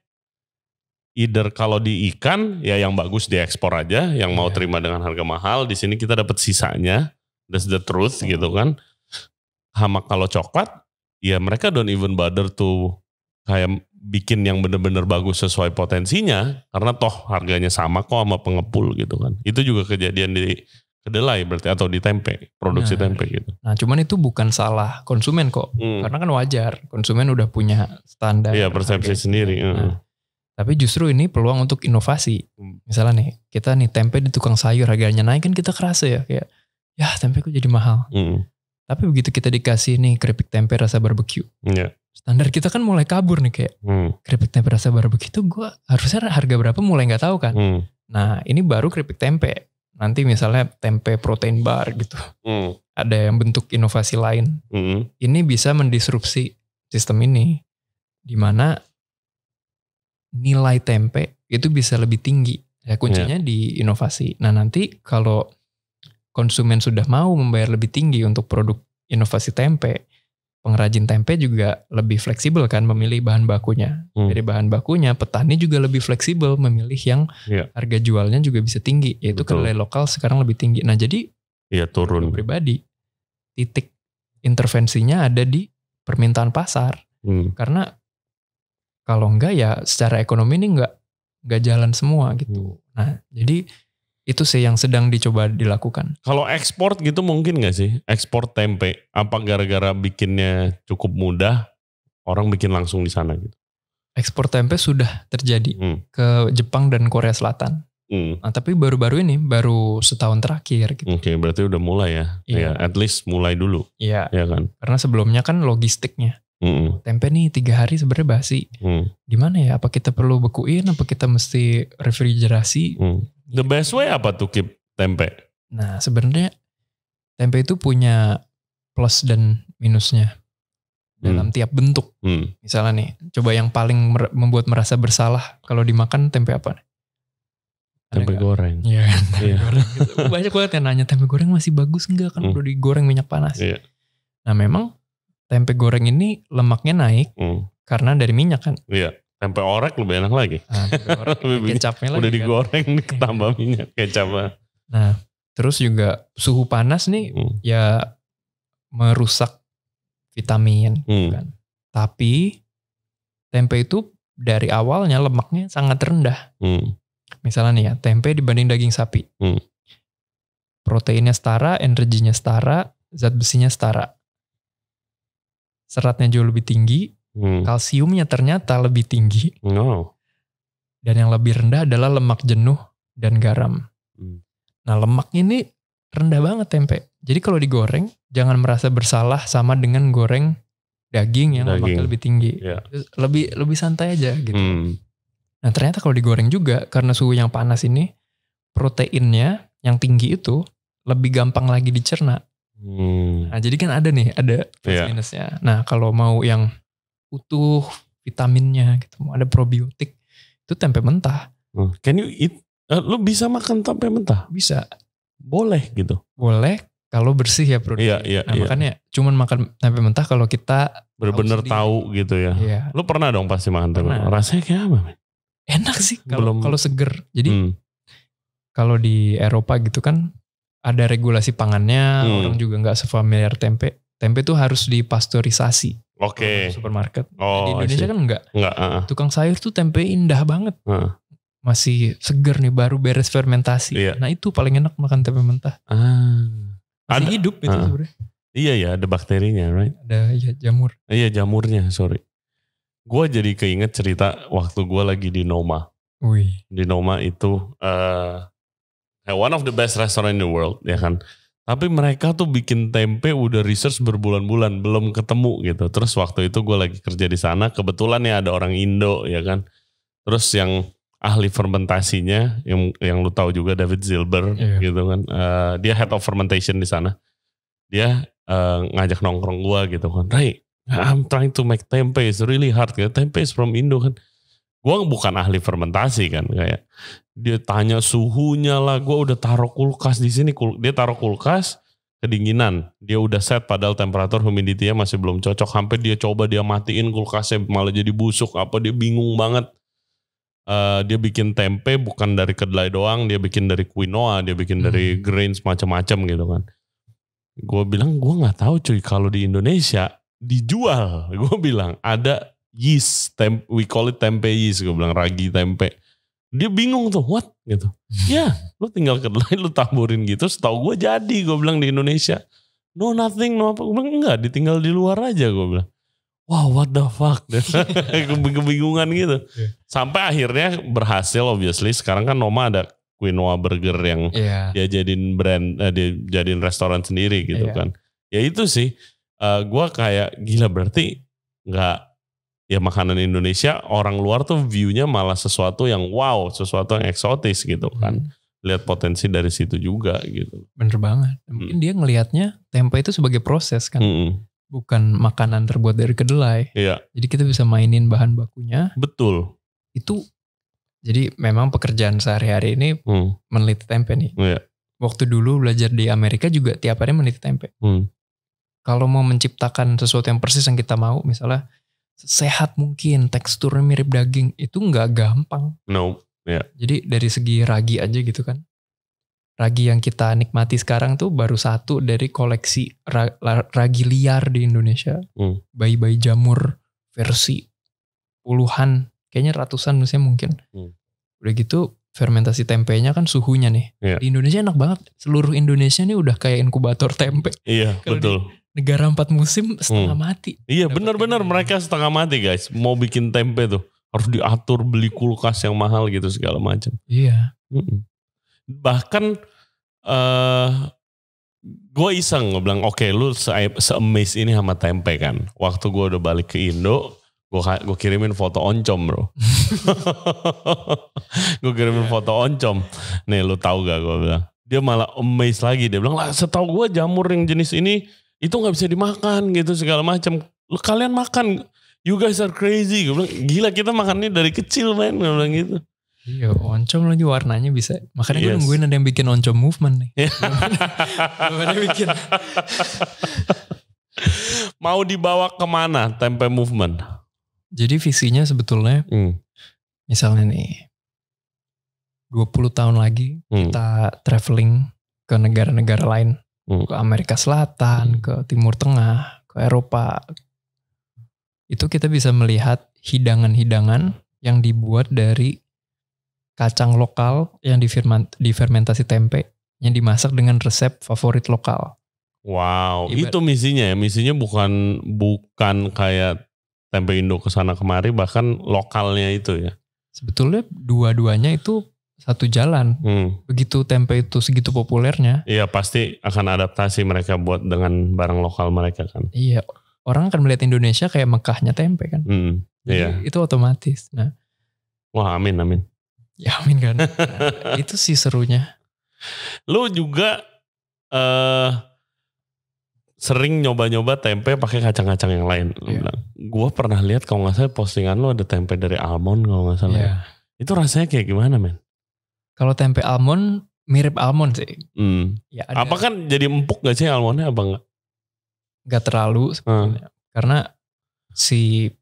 either kalau di ikan ya yang bagus diekspor aja, yang mau terima dengan harga mahal, di sini kita dapat sisanya, that's the truth gitu kan. Sama kalau coklat, ya mereka don't even bother to kayak bikin yang benar-benar bagus sesuai potensinya, karena toh harganya sama kok sama pengepul gitu kan. Itu juga kejadian di kedelai berarti atau di tempe, produksi tempe gitu. Nah cuman itu bukan salah konsumen kok, karena kan wajar, konsumen udah punya standar. Iya persepsi sendiri. Nah, tapi justru ini peluang untuk inovasi. Misalnya nih, kita nih tempe di tukang sayur harganya naik kan kita kerasa ya, kayak ya tempe kok jadi mahal. Tapi begitu kita dikasih nih keripik tempe rasa barbecue. Standar kita kan mulai kabur nih kayak keripik tempe rasa barbecue itu gue harusnya harga berapa mulai gak tahu kan. Nah ini baru keripik tempe. Nanti misalnya tempe protein bar gitu. Ada yang bentuk inovasi lain. Ini bisa mendisrupsi sistem ini. Dimana nilai tempe itu bisa lebih tinggi. Ya kuncinya di inovasi. Nah nanti kalau konsumen sudah mau membayar lebih tinggi untuk produk inovasi tempe, pengrajin tempe juga lebih fleksibel kan memilih bahan bakunya. Dari bahan bakunya, petani juga lebih fleksibel memilih yang harga jualnya juga bisa tinggi. Yaitu kedelai lokal sekarang lebih tinggi. Nah jadi turun. Pribadi, titik intervensinya ada di permintaan pasar. Karena kalau enggak ya secara ekonomi ini enggak jalan semua gitu. Nah jadi itu sih yang sedang dicoba dilakukan. Kalau ekspor gitu mungkin gak sih? Ekspor tempe. Apa gara-gara bikinnya cukup mudah, orang bikin langsung di sana gitu? Ekspor tempe sudah terjadi ke Jepang dan Korea Selatan. Nah, tapi baru-baru ini, baru setahun terakhir gitu. Oke, berarti udah mulai ya? Ya, at least mulai dulu. Iya. Ya kan? Karena sebelumnya kan logistiknya. Tempe nih 3 hari sebenarnya basi. Gimana ya? Apa kita perlu bekuin? Apa kita mesti refrigerasi? The best way apa tuh keep tempe? Nah sebenarnya tempe itu punya plus dan minusnya dalam tiap bentuk. Misalnya nih, coba yang paling membuat merasa bersalah kalau dimakan tempe apa? Tempe goreng. Iya kan, tempe goreng. Gitu. Banyak banget yang nanya tempe goreng masih bagus enggak kan udah digoreng minyak panas. Nah memang tempe goreng ini lemaknya naik karena dari minyak kan. Tempe orek lebih enak lagi. Tempe orek kecapnya lagi udah digoreng kan? Tambah minyak kecapnya. Nah terus juga suhu panas nih ya merusak vitamin kan. Tapi tempe itu dari awalnya lemaknya sangat rendah. Misalnya nih ya tempe dibanding daging sapi. Proteinnya setara, energinya setara, zat besinya setara. Seratnya jauh lebih tinggi. Kalsiumnya ternyata lebih tinggi. Dan yang lebih rendah adalah lemak jenuh dan garam. Nah lemak ini rendah banget tempe. Jadi kalau digoreng jangan merasa bersalah sama dengan goreng daging yang lemaknya lebih tinggi. Lebih santai aja gitu. Nah ternyata kalau digoreng juga karena suhu yang panas ini proteinnya yang tinggi itu lebih gampang lagi dicerna. Nah jadi kan ada plus minusnya. Nah kalau mau yang utuh vitaminnya gitu, mau ada probiotik itu tempe mentah. Can you eat? Lu bisa makan tempe mentah? Bisa. Boleh gitu? Boleh kalau bersih ya produknya. Makanya cuman makan tempe mentah kalau kita bener-bener tahu gitu ya. Lu pernah dong pasti makan tempe. Rasanya kayak apa? Enak sih kalau seger. Jadi kalau di Eropa gitu kan ada regulasi pangannya, orang juga nggak sefamiliar tempe. Tempe tuh harus dipasteurisasi. Oke. Supermarket. Oh, di Indonesia kan enggak. Tukang sayur tuh tempe indah banget. Masih seger nih, baru beres fermentasi. Iya. Nah itu paling enak makan tempe mentah. Masih hidup itu sebenarnya. Iya ya, ada bakterinya, right? Ada jamur. Iya, jamurnya, sorry. Gue jadi keinget cerita waktu gue lagi di Noma. Wih. Di Noma itu one of the best restaurant in the world, ya kan. Tapi mereka tuh bikin tempe udah research berbulan-bulan belum ketemu gitu. Terus waktu itu gue lagi kerja di sana, kebetulan ya ada orang Indo, ya kan. Terus yang ahli fermentasinya, yang lu tahu juga David Zilber, gitu kan. Dia head of fermentation di sana. Dia ngajak nongkrong gue gitu kan. Ray, I'm trying to make tempe, it's really hard. Tempe is from Indo kan. Gue bukan ahli fermentasi kan, kayak dia tanya suhunya lah. Gue udah taruh kulkas di sini, dia taruh kulkas kedinginan. Dia udah set padahal temperatur humidity-nya masih belum cocok. Sampai dia coba dia matiin kulkasnya malah jadi busuk. Apa dia bingung banget. Dia bikin tempe bukan dari kedelai doang, dia bikin dari quinoa, dia bikin dari grains macam-macam gitu kan. Gue bilang gue nggak tahu cuy kalau di Indonesia dijual. Gue bilang ada yeast, we call it tempe yeast. Gue bilang ragi tempe. Dia bingung tuh, what gitu. Ya, lu tinggal kedelai lu taburin gitu. Setahu gue jadi, gue bilang di Indonesia. No nothing, no apa. Gue bilang enggak, ditinggal di luar aja. Gue bilang, wow what the fuck. Kebingungan gitu. Sampai akhirnya berhasil obviously. Sekarang kan Noma ada quinoa burger yang dia jadiin brand, dia jadiin restoran sendiri gitu kan. Ya itu sih, gue kayak gila berarti nggak, ya makanan Indonesia orang luar tuh view-nya malah sesuatu yang wow, sesuatu yang eksotis gitu kan. Lihat potensi dari situ juga gitu. Bener banget. Mungkin dia ngelihatnya tempe itu sebagai proses kan. Bukan makanan terbuat dari kedelai. Iya. Jadi kita bisa mainin bahan bakunya. Betul. Itu jadi memang pekerjaan sehari-hari ini meneliti tempe nih. Iya. Waktu dulu belajar di Amerika juga tiap hari meneliti tempe. Kalau mau menciptakan sesuatu yang persis yang kita mau, misalnya sehat mungkin, teksturnya mirip daging, itu nggak gampang. No. Yeah. Jadi dari segi ragi aja gitu kan. Ragi yang kita nikmati sekarang tuh baru satu dari koleksi ragi liar di Indonesia. Bayi-bayi jamur versi puluhan, kayaknya ratusan misalnya mungkin. Udah gitu fermentasi tempenya kan suhunya nih. Yeah. Di Indonesia enak banget. Seluruh Indonesia nih udah kayak inkubator tempe. Iya, betul. Negara 4 musim setengah mati. Iya benar-benar mereka setengah mati guys. Mau bikin tempe tuh harus diatur, beli kulkas yang mahal gitu segala macam. Iya. Bahkan gue iseng, gue bilang oke, lu se-amaze ini sama tempe kan. Waktu gue udah balik ke Indo, gue kirimin foto oncom bro. Gue kirimin foto oncom. Nih lu tahu gak gue bilang. Dia malah amaze lagi. Dia bilang lah setahu gue jamur yang jenis ini itu gak bisa dimakan gitu segala macam. Kalian makan, you guys are crazy. Gue bilang gila kita makannya dari kecil men. Gue bilang gitu. Iya oncom lagi warnanya bisa. Makanya gue nungguin ada yang bikin oncom movement nih. Belum ada yang bikin. Mau dibawa kemana tempe movement? Jadi visinya sebetulnya misalnya nih 20 tahun lagi kita traveling ke negara-negara lain. Ke Amerika Selatan, ke Timur Tengah, ke Eropa. Itu kita bisa melihat hidangan-hidangan yang dibuat dari kacang lokal yang difermentasi tempe, yang dimasak dengan resep favorit lokal. Wow, itu misinya ya. Misinya bukan kayak tempe Indo kesana kemari, bahkan lokalnya itu ya. Sebetulnya dua-duanya itu satu jalan. Begitu tempe itu segitu populernya. Iya pasti akan adaptasi mereka buat dengan barang lokal mereka kan. Iya. Orang akan melihat Indonesia kayak Mekahnya tempe kan. Iya. Itu otomatis. Nah. Wah amin. Ya amin kan. Nah, itu sih serunya. Lu juga sering nyoba-nyoba tempe pakai kacang-kacang yang lain. Gue pernah lihat kalau nggak salah postingan lu ada tempe dari almond kalau nggak salah. Yeah. Itu rasanya kayak gimana men? Kalau tempe almond mirip almond sih. Ya, apa kan jadi empuk gak sih almondnya apa enggak? Gak terlalu sebetulnya. Karena si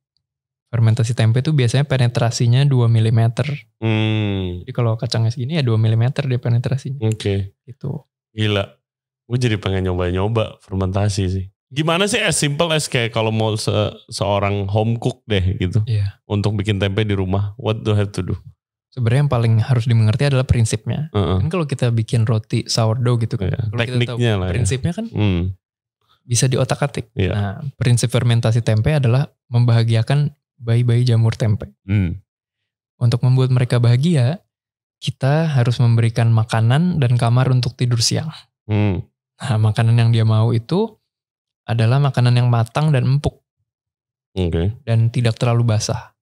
fermentasi tempe itu biasanya penetrasinya 2 mm. Jadi kalau kacangnya segini ya 2 mm dia penetrasinya. Oke. Gitu. Gila. Gue jadi pengen nyoba-nyoba fermentasi sih. Gimana sih as simple as kayak kalau mau seorang home cook deh gitu. Iya. Untuk bikin tempe di rumah, what do I have to do? Sebenarnya yang paling harus dimengerti adalah prinsipnya. Kan kalau kita bikin roti sourdough gitu kan. Kalau tekniknya lah prinsipnya kan bisa diotak-atik. Nah, prinsip fermentasi tempe adalah membahagiakan bayi-bayi jamur tempe. Untuk membuat mereka bahagia, kita harus memberikan makanan dan kamar untuk tidur siang. Nah, makanan yang dia mau itu adalah makanan yang matang dan empuk. Dan tidak terlalu basah.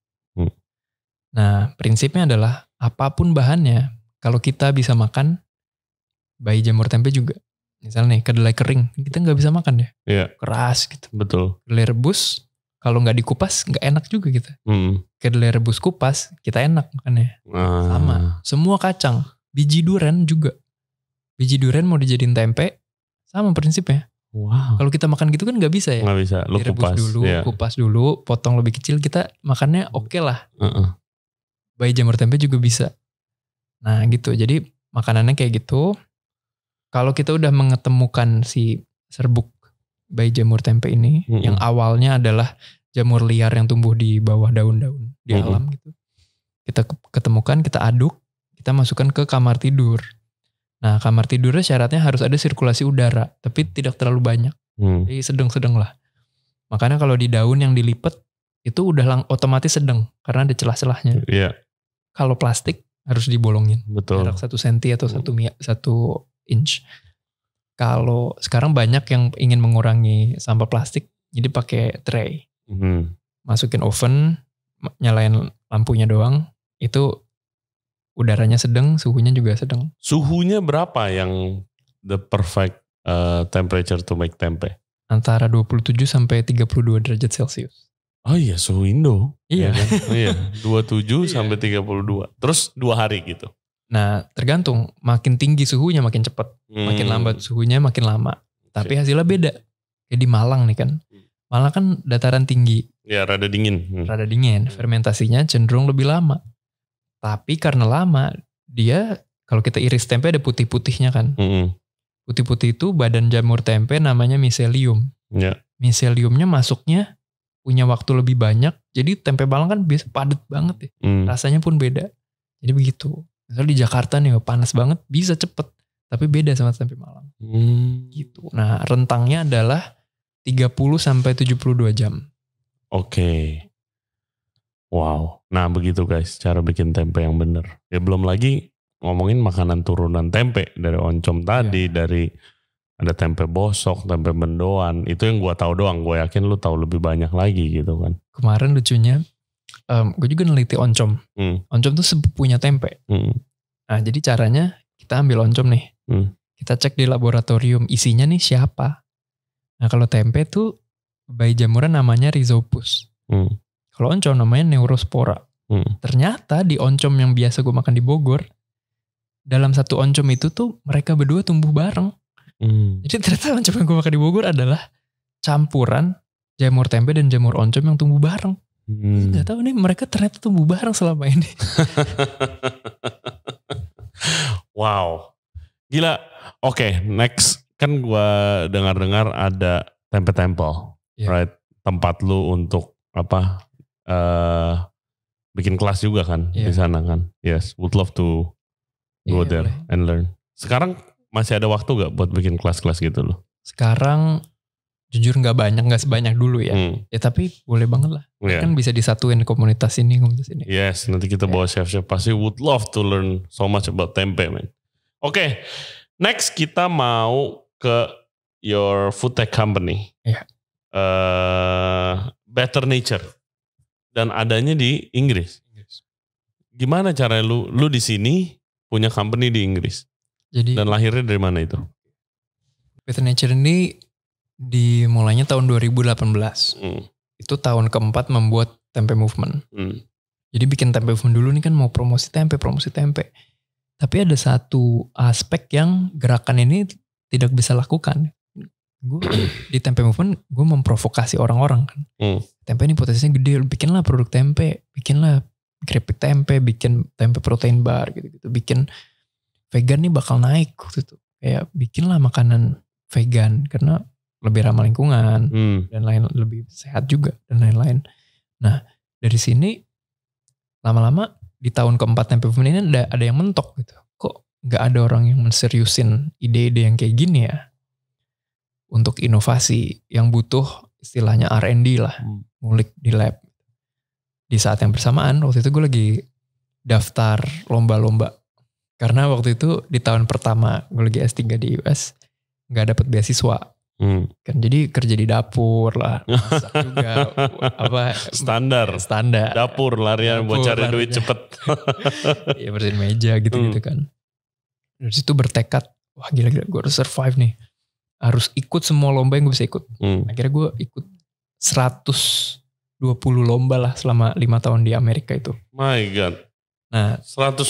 Nah, prinsipnya adalah apapun bahannya, kalau kita bisa makan, bayi jamur tempe juga. Misalnya nih, kedelai kering, kita nggak bisa makan ya. Iya. Keras gitu. Betul. Kedelai rebus, kalau nggak dikupas, nggak enak juga kita. Kedelai rebus kupas, kita enak makannya. Sama. Semua kacang. Biji durian juga. Biji durian mau dijadiin tempe, sama prinsipnya. Wow. Kalau kita makan gitu kan nggak bisa ya. Nggak bisa. Lu direbus kupas dulu, potong lebih kecil, kita makannya oke lah. Bayi jamur tempe juga bisa. Nah gitu, jadi makanannya kayak gitu. Kalau kita udah mengetemukan si serbuk bayi jamur tempe ini, yang awalnya adalah jamur liar yang tumbuh di bawah daun-daun di alam gitu. Kita ketemukan, kita aduk, kita masukkan ke kamar tidur. Nah kamar tidurnya syaratnya harus ada sirkulasi udara, tapi tidak terlalu banyak. Jadi sedang-sedang lah. Makanya kalau di daun yang dilipat, itu udah otomatis sedang, karena ada celah-celahnya. Iya. Kalau plastik harus dibolongin. Betul. Jarak 1 cm atau 1 inch. Kalau sekarang banyak yang ingin mengurangi sampah plastik, jadi pakai tray. Masukin oven, nyalain lampunya doang, itu udaranya sedang, suhunya juga sedang. Suhunya berapa yang the perfect temperature to make tempe? Antara 27 sampai 32 derajat Celcius. Oh iya, suhu Indo. Iya. Ya kan? Iya, 27 sampai 32. Terus 2 hari gitu. Nah, tergantung. Makin tinggi suhunya makin cepat. Makin lambat suhunya makin lama. Tapi hasilnya beda. Kayak di Malang nih kan. Malang kan dataran tinggi. Ya, rada dingin. Rada dingin. Fermentasinya cenderung lebih lama. Tapi karena lama, dia kalau kita iris tempe ada putih-putihnya kan. Putih-putih itu badan jamur tempe namanya miselium. Ya. Miseliumnya masuknya punya waktu lebih banyak. Jadi tempe Malang kan biasa padat banget ya. Rasanya pun beda. Jadi begitu. Misalnya di Jakarta nih panas banget, bisa cepet. Tapi beda sama tempe Malang. Gitu. Nah rentangnya adalah 30 sampai 72 jam. Oke. Wow. Nah begitu guys, cara bikin tempe yang bener. Ya belum lagi ngomongin makanan turunan tempe. Dari oncom tadi, dari ada tempe bosok, tempe mendoan. Itu yang gue tahu doang. Gue yakin lu tahu lebih banyak lagi gitu kan. Kemarin lucunya, gue juga neliti oncom. Oncom tuh sepupunya tempe. Nah jadi caranya kita ambil oncom nih. Kita cek di laboratorium isinya nih siapa. Nah kalau tempe tuh bayi jamuran namanya Rhizopus. Kalau oncom namanya Neurospora. Ternyata di oncom yang biasa gue makan di Bogor, dalam satu oncom itu tuh mereka berdua tumbuh bareng. Jadi ternyata oncom yang gue makan di Bogor adalah campuran jamur tempe dan jamur oncom yang tumbuh bareng. Gak tahu nih mereka ternyata tumbuh bareng selama ini. Wow. Gila. Oke, next. Kan gue dengar-dengar ada tempe temple. Right? Tempat lu untuk apa? Bikin kelas juga kan di sana kan. Yes, would love to go there and learn. Sekarang masih ada waktu gak buat bikin kelas-kelas gitu loh? Sekarang jujur gak sebanyak dulu ya. Ya tapi boleh banget lah. Kan bisa disatuin komunitas ini. Yes, nanti kita bawa chef-chef. Pasti would love to learn so much about tempe, man. Oke, next kita mau ke your food tech company. Better Nature. Dan adanya di Inggris. Gimana caranya lu di sini punya company di Inggris? Jadi, dan lahirnya dari mana itu? Better Nature ini dimulainya tahun 2018. Itu tahun keempat membuat tempe movement. Jadi bikin tempe movement dulu nih kan mau promosi tempe. Tapi ada satu aspek yang gerakan ini tidak bisa lakukan. Gue di tempe movement gue memprovokasi orang-orang kan. Tempe ini potensinya gede, bikinlah produk tempe, bikinlah keripik tempe, bikin tempe protein bar gitu-gitu, bikin vegan nih bakal naik waktu itu. Kayak bikinlah makanan vegan karena lebih ramah lingkungan dan lain, lebih sehat juga dan lain-lain. Nah dari sini lama-lama di tahun keempat Tempe Movement ini ada yang mentok gitu. Kok nggak ada orang yang menseriusin ide-ide yang kayak gini ya untuk inovasi yang butuh istilahnya R&D lah, ngulik di lab. Di saat yang bersamaan waktu itu gue lagi daftar lomba-lomba. Karena waktu itu di tahun pertama gue lagi S3 di US, gak dapet beasiswa. Kan jadi kerja di dapur lah, masak juga. Standar. Dapur larian buat cari duit cepet. Iya bersihin meja gitu-gitu kan. Dari situ bertekad, wah gila-gila gue harus survive nih. Harus ikut semua lomba yang gue bisa ikut. Akhirnya gue ikut 120 lomba lah selama 5 tahun di Amerika itu. My God. Nah 100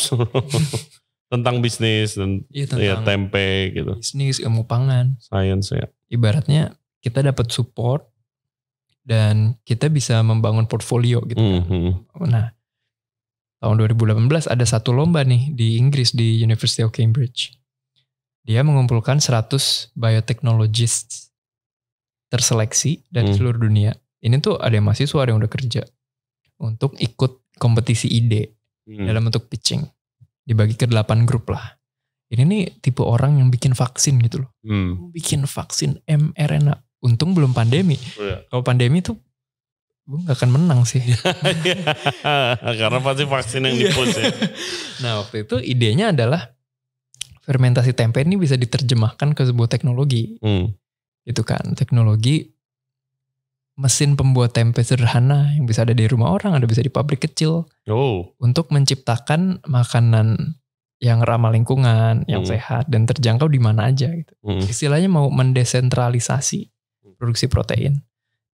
tentang bisnis dan tentang tempe gitu. Bisnis, ilmu pangan. Science ya. Ibaratnya kita dapat support dan kita bisa membangun portfolio gitu kan. Nah tahun 2018 ada satu lomba nih di Inggris di University of Cambridge. Dia mengumpulkan 100 biotechnologists terseleksi dari seluruh dunia. Ini tuh ada yang mahasiswa, ada yang udah kerja. Untuk ikut kompetisi ide dalam bentuk pitching. Dibagi ke 8 grup lah. Ini nih tipe orang yang bikin vaksin gitu loh. Bikin vaksin mRNA. Untung belum pandemi. Kalau pandemi tuh gue gak akan menang sih. Karena pasti vaksin yang di-push ya. Nah waktu itu idenya adalah fermentasi tempe ini bisa diterjemahkan ke sebuah teknologi. Gitu kan. Teknologi mesin pembuat tempe sederhana yang bisa ada di rumah orang, ada bisa di pabrik kecil. Untuk menciptakan makanan yang ramah lingkungan, yang sehat dan terjangkau di mana aja gitu. Istilahnya mau mendesentralisasi produksi protein.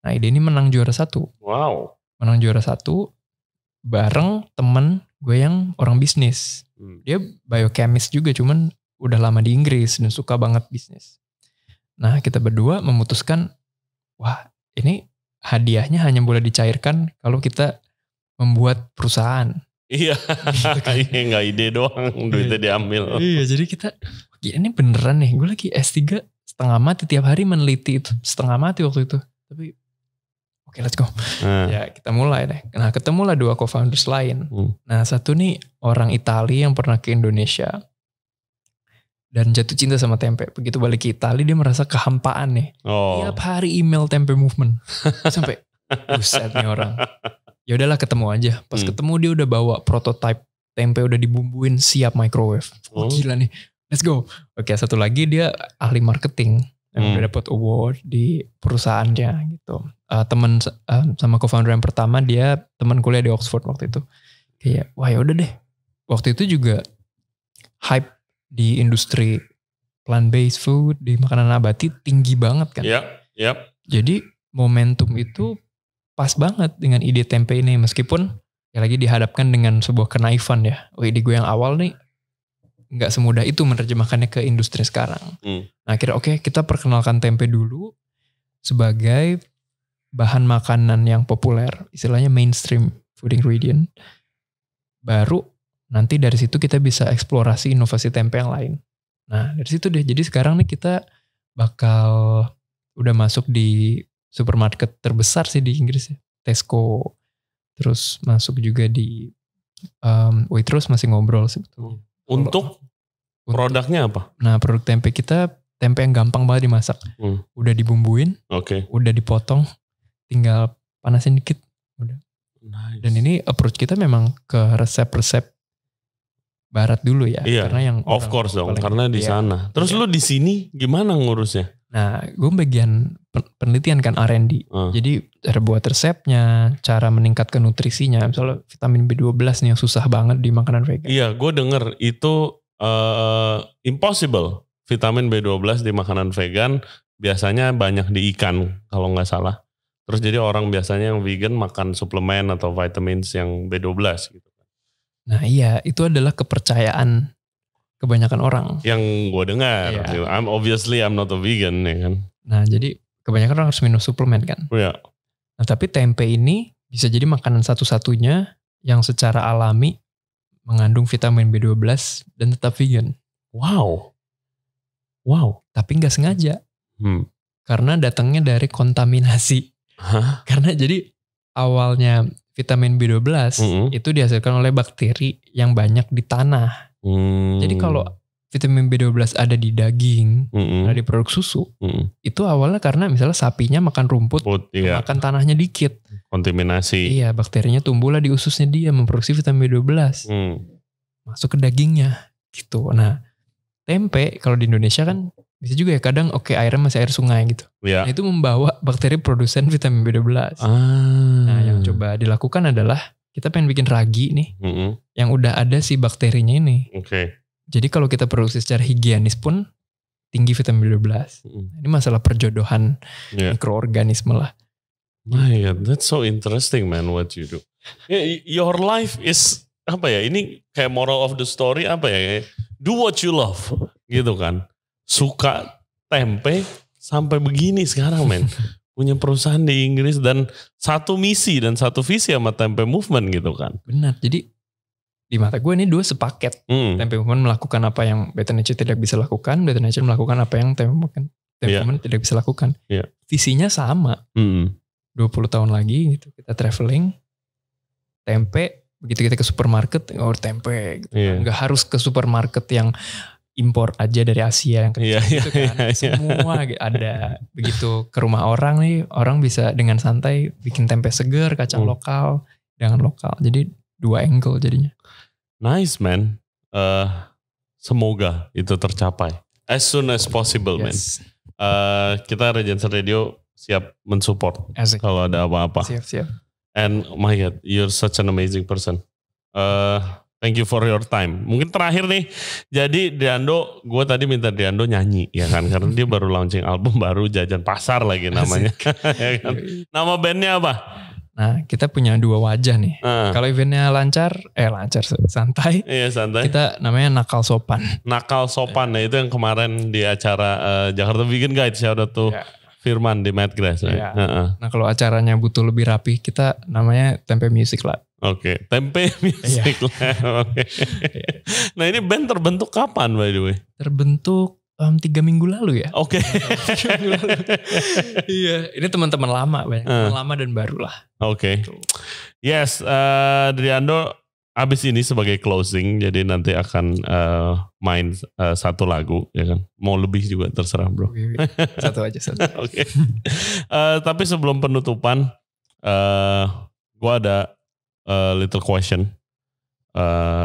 Nah ide ini menang juara 1. Wow. Menang juara 1 bareng temen gue yang orang bisnis. Dia biochemist juga cuman udah lama di Inggris dan suka banget bisnis. Nah kita berdua memutuskan, wah ini hadiahnya hanya boleh dicairkan kalau kita membuat perusahaan. Iya, nggak ide doang, duitnya diambil. Iya, jadi kita, ini beneran nih, gue lagi S3 setengah mati tiap hari meneliti itu, setengah mati waktu itu. Tapi, oke, let's go. Ya kita mulai deh. Nah ketemulah 2 co-founders lain. Nah satu nih orang Italia yang pernah ke Indonesia dan jatuh cinta sama tempe. Begitu balik ke Italia dia merasa kehampaan nih. Tiap hari email Tempe Movement. Sampai buset nih orang. Ya udahlah ketemu aja. Pas ketemu dia udah bawa prototype tempe udah dibumbuin siap microwave. Gila nih. Let's go. Oke, satu lagi dia ahli marketing yang udah dapat award di perusahaannya gitu. Temen sama co-founder yang pertama dia teman kuliah di Oxford waktu itu. Kayak wah ya udah deh. Waktu itu juga hype di industri plant-based food, di makanan nabati tinggi banget kan. Jadi momentum itu pas banget dengan ide tempe ini. Meskipun ya lagi dihadapkan dengan sebuah kenaifan ya. Ide gue yang awal nih gak semudah itu menerjemahkannya ke industri sekarang. Nah akhirnya oke, kita perkenalkan tempe dulu sebagai bahan makanan yang populer. Istilahnya mainstream food ingredient. Baru nanti dari situ kita bisa eksplorasi inovasi tempe yang lain. Nah dari situ deh. Jadi sekarang nih kita bakal udah masuk di supermarket terbesar sih di Inggris ya. Tesco. Terus masuk juga di Waitrose masih ngobrol sih. Untuk produknya apa? Nah produk tempe kita tempe yang gampang banget dimasak. Udah dibumbuin. Udah dipotong. Tinggal panasin dikit. Udah. Nice. Dan ini approach kita memang ke resep-resep barat dulu ya. Karena yang of course dong, karena di sana. Terus lu di sini gimana ngurusnya? Nah, gue bagian penelitian kan R&D. Jadi cara buat resepnya, cara meningkatkan nutrisinya. Misalnya vitamin B12 nih yang susah banget di makanan vegan. Iya, gue denger itu impossible. Vitamin B12 di makanan vegan biasanya banyak di ikan kalau nggak salah. Terus jadi orang biasanya yang vegan makan suplemen atau vitamins yang B12 gitu. Nah iya, itu adalah kepercayaan kebanyakan orang. Yang gue dengar. Yeah. I'm not a vegan ya kan. Nah jadi kebanyakan orang harus minum suplemen kan. Nah tapi tempe ini bisa jadi makanan satu-satunya yang secara alami mengandung vitamin B12 dan tetap vegan. Wow. Tapi gak sengaja. karena datangnya dari kontaminasi. Hah? Karena jadi awalnya vitamin B12 itu dihasilkan oleh bakteri yang banyak di tanah. Jadi kalau vitamin B12 ada di daging, ada di produk susu, itu awalnya karena misalnya sapinya makan rumput, makan tanahnya dikit. Kontaminasi. Iya, bakterinya tumbuhlah di ususnya dia memproduksi vitamin B12. Masuk ke dagingnya gitu. Nah, tempe kalau di Indonesia kan bisa juga ya kadang airnya masih air sungai gitu. Yeah. Nah, itu membawa bakteri produsen vitamin B12. Nah, yang coba dilakukan adalah kita pengen bikin ragi nih, yang udah ada si bakterinya ini. Jadi kalau kita produksi secara higienis pun tinggi vitamin B12. Ini masalah perjodohan mikroorganisme lah. My God, that's so interesting man what you do. Your life is apa ya? Ini kayak moral of the story apa ya? Do what you love, gitu kan? Suka tempe sampai begini sekarang men. Punya perusahaan di Inggris dan satu misi dan satu visi sama Tempe Movement gitu kan. Benar, jadi di mata gue ini dua sepaket. Tempe Movement melakukan apa yang Better Nature tidak bisa lakukan, Better Nature melakukan apa yang Tempe Movement tidak bisa lakukan. Visinya sama. 20 tahun lagi gitu kita traveling, tempe, begitu kita ke supermarket, tempe gitu. Nggak harus ke supermarket yang impor aja dari Asia yang kecil gitu kan. Semua ada. Begitu ke rumah orang nih, orang bisa dengan santai bikin tempe segar, kacang lokal, dengan lokal. Jadi dua angle jadinya. Nice man. Semoga itu tercapai. As soon as possible man. Kita Regensen Radio siap mensupport kalau ada apa-apa. Siap. And my God, you're such an amazing person. Thank you for your time. Mungkin terakhir nih, jadi Deando, gue tadi minta Deando nyanyi ya kan, karena dia baru launching album baru, Jajan Pasar lagi namanya. Ya kan? Nama bandnya apa? Nah, kita punya dua wajah nih. Kalau eventnya lancar santai. Iya santai. Kita namanya Nakal Sopan. Nakal Sopan, nah itu yang kemarin di acara Jakarta Vegan Guide, shout out to Firman di Madgrass. Ya. Nah kalau acaranya butuh lebih rapi, kita namanya Tempe Music lah. Oke, Tempe Music lah. Oke. Nah ini band terbentuk kapan by the way? Terbentuk 3 minggu lalu ya. Oke. Iya, ini teman-teman lama, teman lama dan baru lah. Oke. Yes, Driando abis ini sebagai closing, jadi nanti akan main satu lagu, ya kan? Mau lebih juga terserah bro. Satu aja. Oke. Tapi sebelum penutupan, gue ada little question,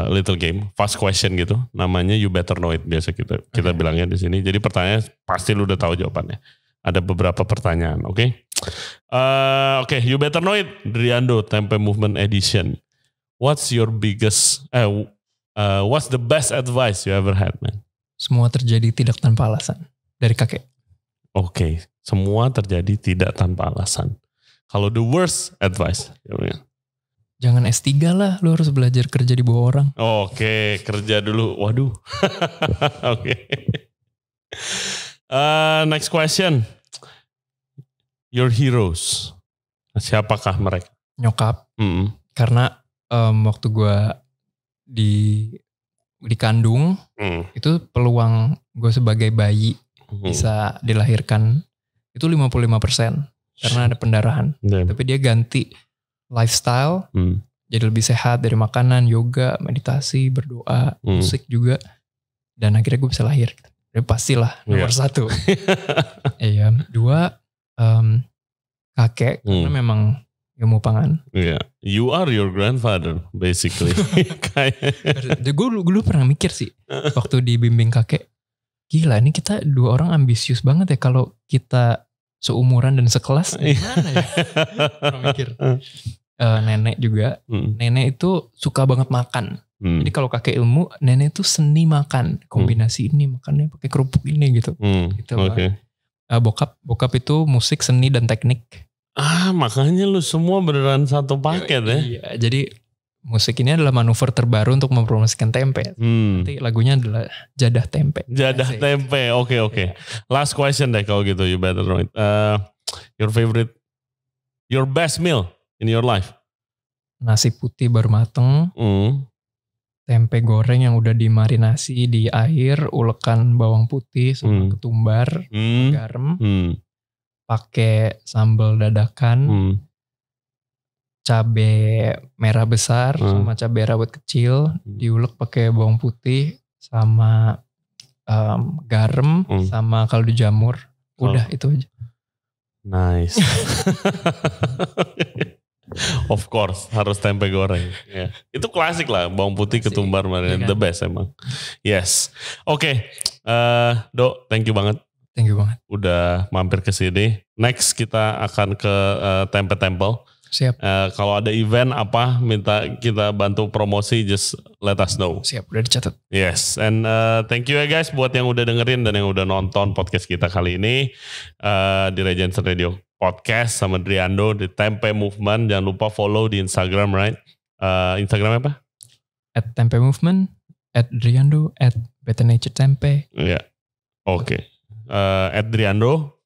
little game, fast question gitu. Namanya You Better Know It biasa kita bilangnya di sini. Jadi pertanyaan pasti lu udah tahu jawabannya. Ada beberapa pertanyaan, oke? Oke, You Better Know It, Driando Tempe Movement Edition. What's your biggest, what's the best advice you ever had, man? Semua terjadi tidak tanpa alasan. Dari kakek. Oke, semua terjadi tidak tanpa alasan. Kalau the worst advice, jangan S3 lah, lu harus belajar kerja di bawah orang. Oke, kerja dulu. Waduh. Oke. Next question. Your heroes. Siapakah mereka? Nyokap. Karena waktu gue dikandung, itu peluang gue sebagai bayi bisa dilahirkan itu 55%. Karena ada pendarahan. Tapi dia ganti lifestyle, jadi lebih sehat dari makanan, yoga, meditasi, berdoa, musik juga. Dan akhirnya gue bisa lahir. Jadi pastilah nomor 1. Iya. 2, kakek, karena memang ilmu pangan. Iya. You are your grandfather, basically. Gue dulu pernah mikir sih, waktu dibimbing kakek, gila ini kita 2 orang ambisius banget ya kalau kita seumuran dan sekelas. Gimana ya? Pernah mikir. Nenek juga, nenek itu suka banget makan. Jadi kalau kakek ilmu, nenek itu seni makan, kombinasi ini makannya pakai kerupuk ini gitu. Gitu bokap itu musik, seni dan teknik. Makanya lu semua beneran satu paket ya. Iya, jadi musik ini adalah manuver terbaru untuk mempromosikan tempe. Nanti lagunya adalah Jadah Tempe. Jadah Tempe, oke. Last question deh kalau gitu, You Better Know It. Your best meal in your life? Nasi putih baru mateng, tempe goreng yang udah dimarinasi di air, ulekan bawang putih sama ketumbar, garam, pakai sambal dadakan, cabai merah besar sama cabai rawit kecil, diulek pakai bawang putih sama garam sama kaldu jamur. Udah itu aja. Nice. Of course harus tempe goreng. Yeah. Itu klasik lah, bawang putih ketumbar marinade, the best emang. Yes. Oke. Dok, thank you banget. Thank you banget. Udah mampir ke sini. Next kita akan ke Tempe Temple. Siap. Kalau ada event apa minta kita bantu promosi, just let us know. Siap, udah dicatat. Yes, and thank you ya guys buat yang udah dengerin dan yang udah nonton podcast kita kali ini di Regency Radio Podcast sama Driando di Tempe Movement. Jangan lupa follow di Instagram, right? Instagram apa? @tempemovement, @Driando, @betternature-tempe. Iya, oke. @Driando,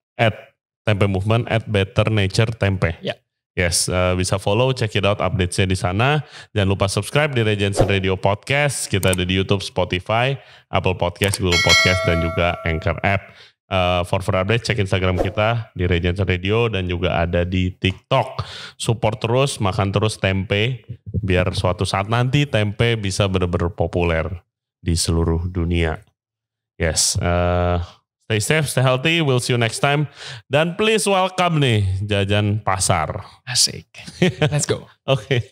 @Tempe Movement, @betternature-tempe. Ya. Yes, bisa follow, check it out update-nya di sana. Jangan lupa subscribe di Regency Radio Podcast. Kita ada di YouTube, Spotify, Apple Podcast, Google Podcast, dan juga Anchor App. For further update, cek Instagram kita di Regency Radio dan juga ada di TikTok. Support terus, makan terus tempe, biar suatu saat nanti tempe bisa benar-benar populer di seluruh dunia. Yes, stay safe, stay healthy. We'll see you next time. Dan please welcome nih Jajan Pasar. Asik. Let's go. Oke.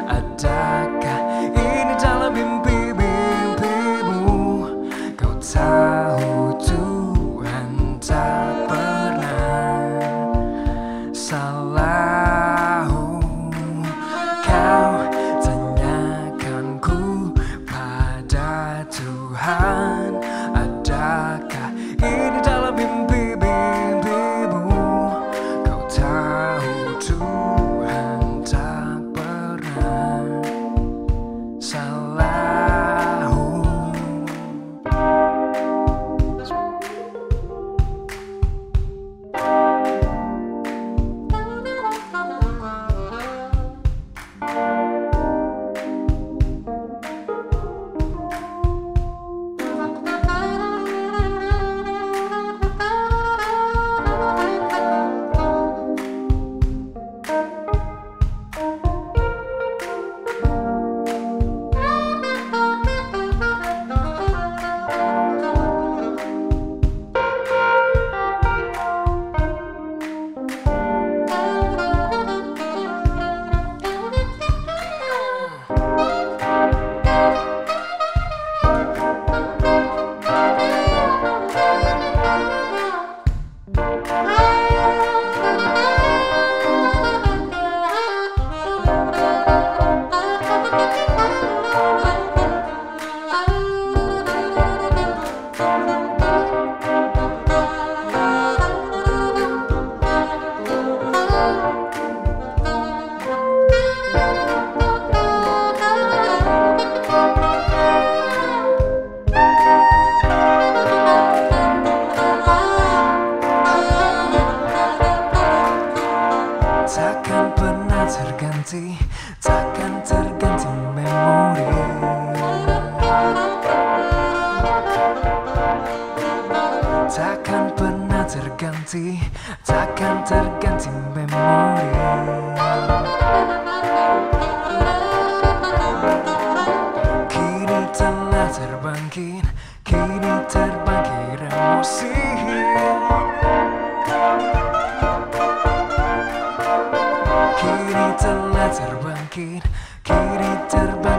Adakah ini dalam mimpi-mimpi takkan pernah terganti, takkan terganti memori. Takkan pernah terganti, takkan terganti memori. Kini telah terbangkit, kini terbangkit emosi. Kini telah terbangkit, kini terbangkit